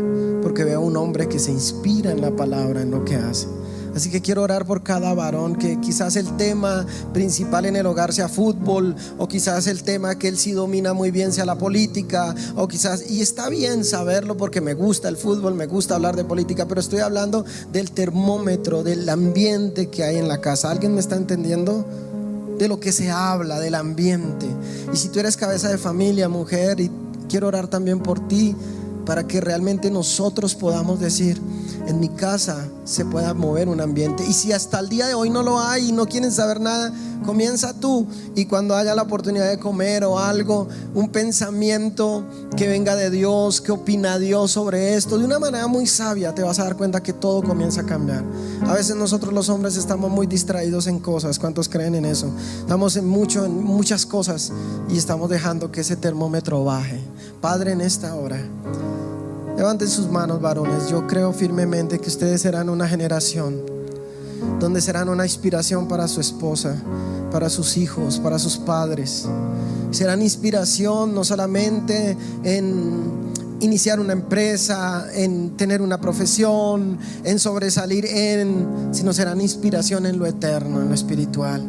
porque veo a un hombre que se inspira en la palabra, en lo que hace. Así que quiero orar por cada varón que quizás el tema principal en el hogar sea fútbol, o quizás el tema que él sí domina muy bien sea la política, o quizás, y está bien saberlo porque me gusta el fútbol, me gusta hablar de política, pero estoy hablando del termómetro, del ambiente que hay en la casa. ¿Alguien me está entendiendo? De lo que se habla, del ambiente. Y si tú eres cabeza de familia, mujer, y quiero orar también por ti, para que realmente nosotros podamos decir: en mi casa se pueda mover un ambiente. Y si hasta el día de hoy no lo hay y no quieren saber nada, comienza tú, y cuando haya la oportunidad de comer o algo, un pensamiento que venga de Dios, que opina Dios sobre esto, de una manera muy sabia, te vas a dar cuenta que todo comienza a cambiar. A veces nosotros los hombres estamos muy distraídos en cosas. ¿Cuántos creen en eso? Estamos en muchas cosas y estamos dejando que ese termómetro baje. Padre, en esta hora, levanten sus manos, varones. Yo creo firmemente que ustedes serán una generación donde serán una inspiración para su esposa, para sus hijos, para sus padres. Serán inspiración no solamente en iniciar una empresa, en tener una profesión, en sobresalir sino serán inspiración en lo eterno, en lo espiritual.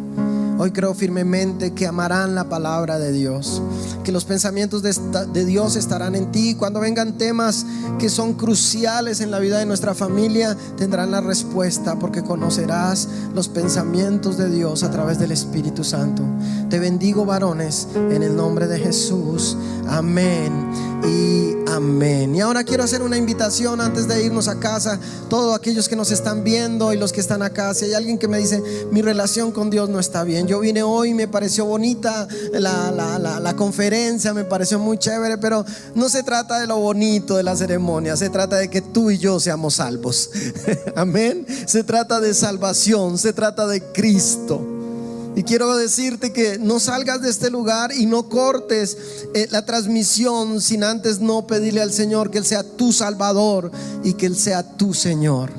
Hoy creo firmemente que amarán la palabra de Dios, que los pensamientos de Dios estarán en ti. Cuando vengan temas que son cruciales en la vida de nuestra familia, tendrán la respuesta, porque conocerás los pensamientos de Dios a través del Espíritu Santo. Te bendigo, varones, en el nombre de Jesús. Amén y amén. Y ahora quiero hacer una invitación antes de irnos a casa. Todos aquellos que nos están viendo y los que están acá, si hay alguien que me dice: mi relación con Dios no está bien, yo vine hoy, me pareció bonita la conferencia, me pareció muy chévere, pero no se trata de lo bonito de la ceremonia, se trata de que tú y yo seamos salvos. Amén. Se trata de salvación, se trata de Cristo. Y quiero decirte que no salgas de este lugar y no cortes la transmisión sin antes no pedirle al Señor que Él sea tu Salvador y que Él sea tu Señor.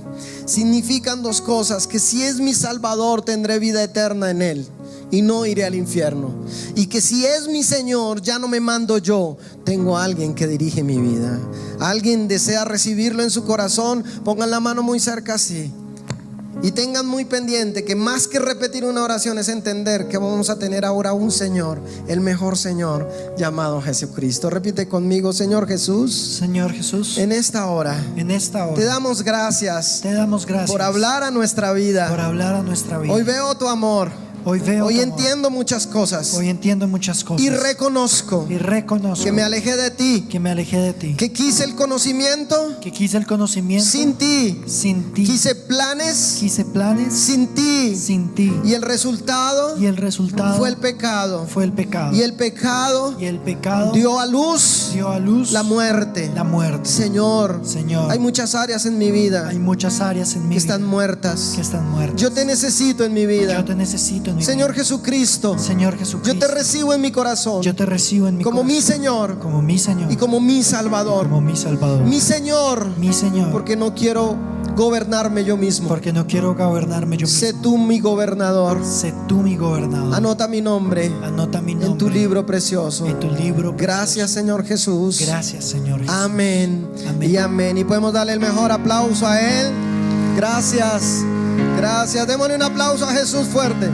Significan dos cosas: que si es mi Salvador, tendré vida eterna en Él y no iré al infierno, y que si es mi Señor, ya no me mando yo, tengo a alguien que dirige mi vida. ¿Alguien desea recibirlo en su corazón? Pongan la mano muy cerca así. Y tengan muy pendiente que más que repetir una oración es entender que vamos a tener ahora un Señor, el mejor Señor, llamado Jesucristo. Repite conmigo: Señor Jesús, Señor Jesús, en esta hora te damos gracias, te damos gracias por hablar a nuestra vida. por hablar a nuestra vida. Hoy veo tu amor, Hoy veo Hoy tu amor. entiendo muchas cosas. Hoy entiendo muchas cosas. Y reconozco Y reconozco que me alejé de ti, que me alejé de ti. que quise el conocimiento Que quise el conocimiento sin ti, sin ti. quise planes Quise planes sin ti, sin ti. y el resultado Y el resultado fue el pecado. fue el pecado. Y el pecado Y el pecado dio a luz dio a luz la muerte. la muerte. Señor, Señor, hay muchas áreas en mi vida hay muchas áreas en mi que vida están muertas. que están muertas. Yo te necesito en mi Yo vida. te necesito en mi Señor vida. Jesucristo, Señor Jesucristo, yo te recibo en mi corazón yo te recibo en mi como mi corazón, Señor como mi Señor y como mi Salvador. como mi Salvador, Mi Señor, mi Señor, porque no quiero gobernarme yo mismo. porque no quiero gobernarme yo mismo. Sé tú mi gobernador. Sé tú mi gobernador. Anota mi nombre Anota mi nombre en tu libro precioso. en tu libro Gracias, Señor Jesús. Gracias, Señor Jesús. Amén. Amén. Y amén. Y podemos darle el mejor aplauso a Él. Gracias. Gracias. Démosle un aplauso a Jesús fuerte.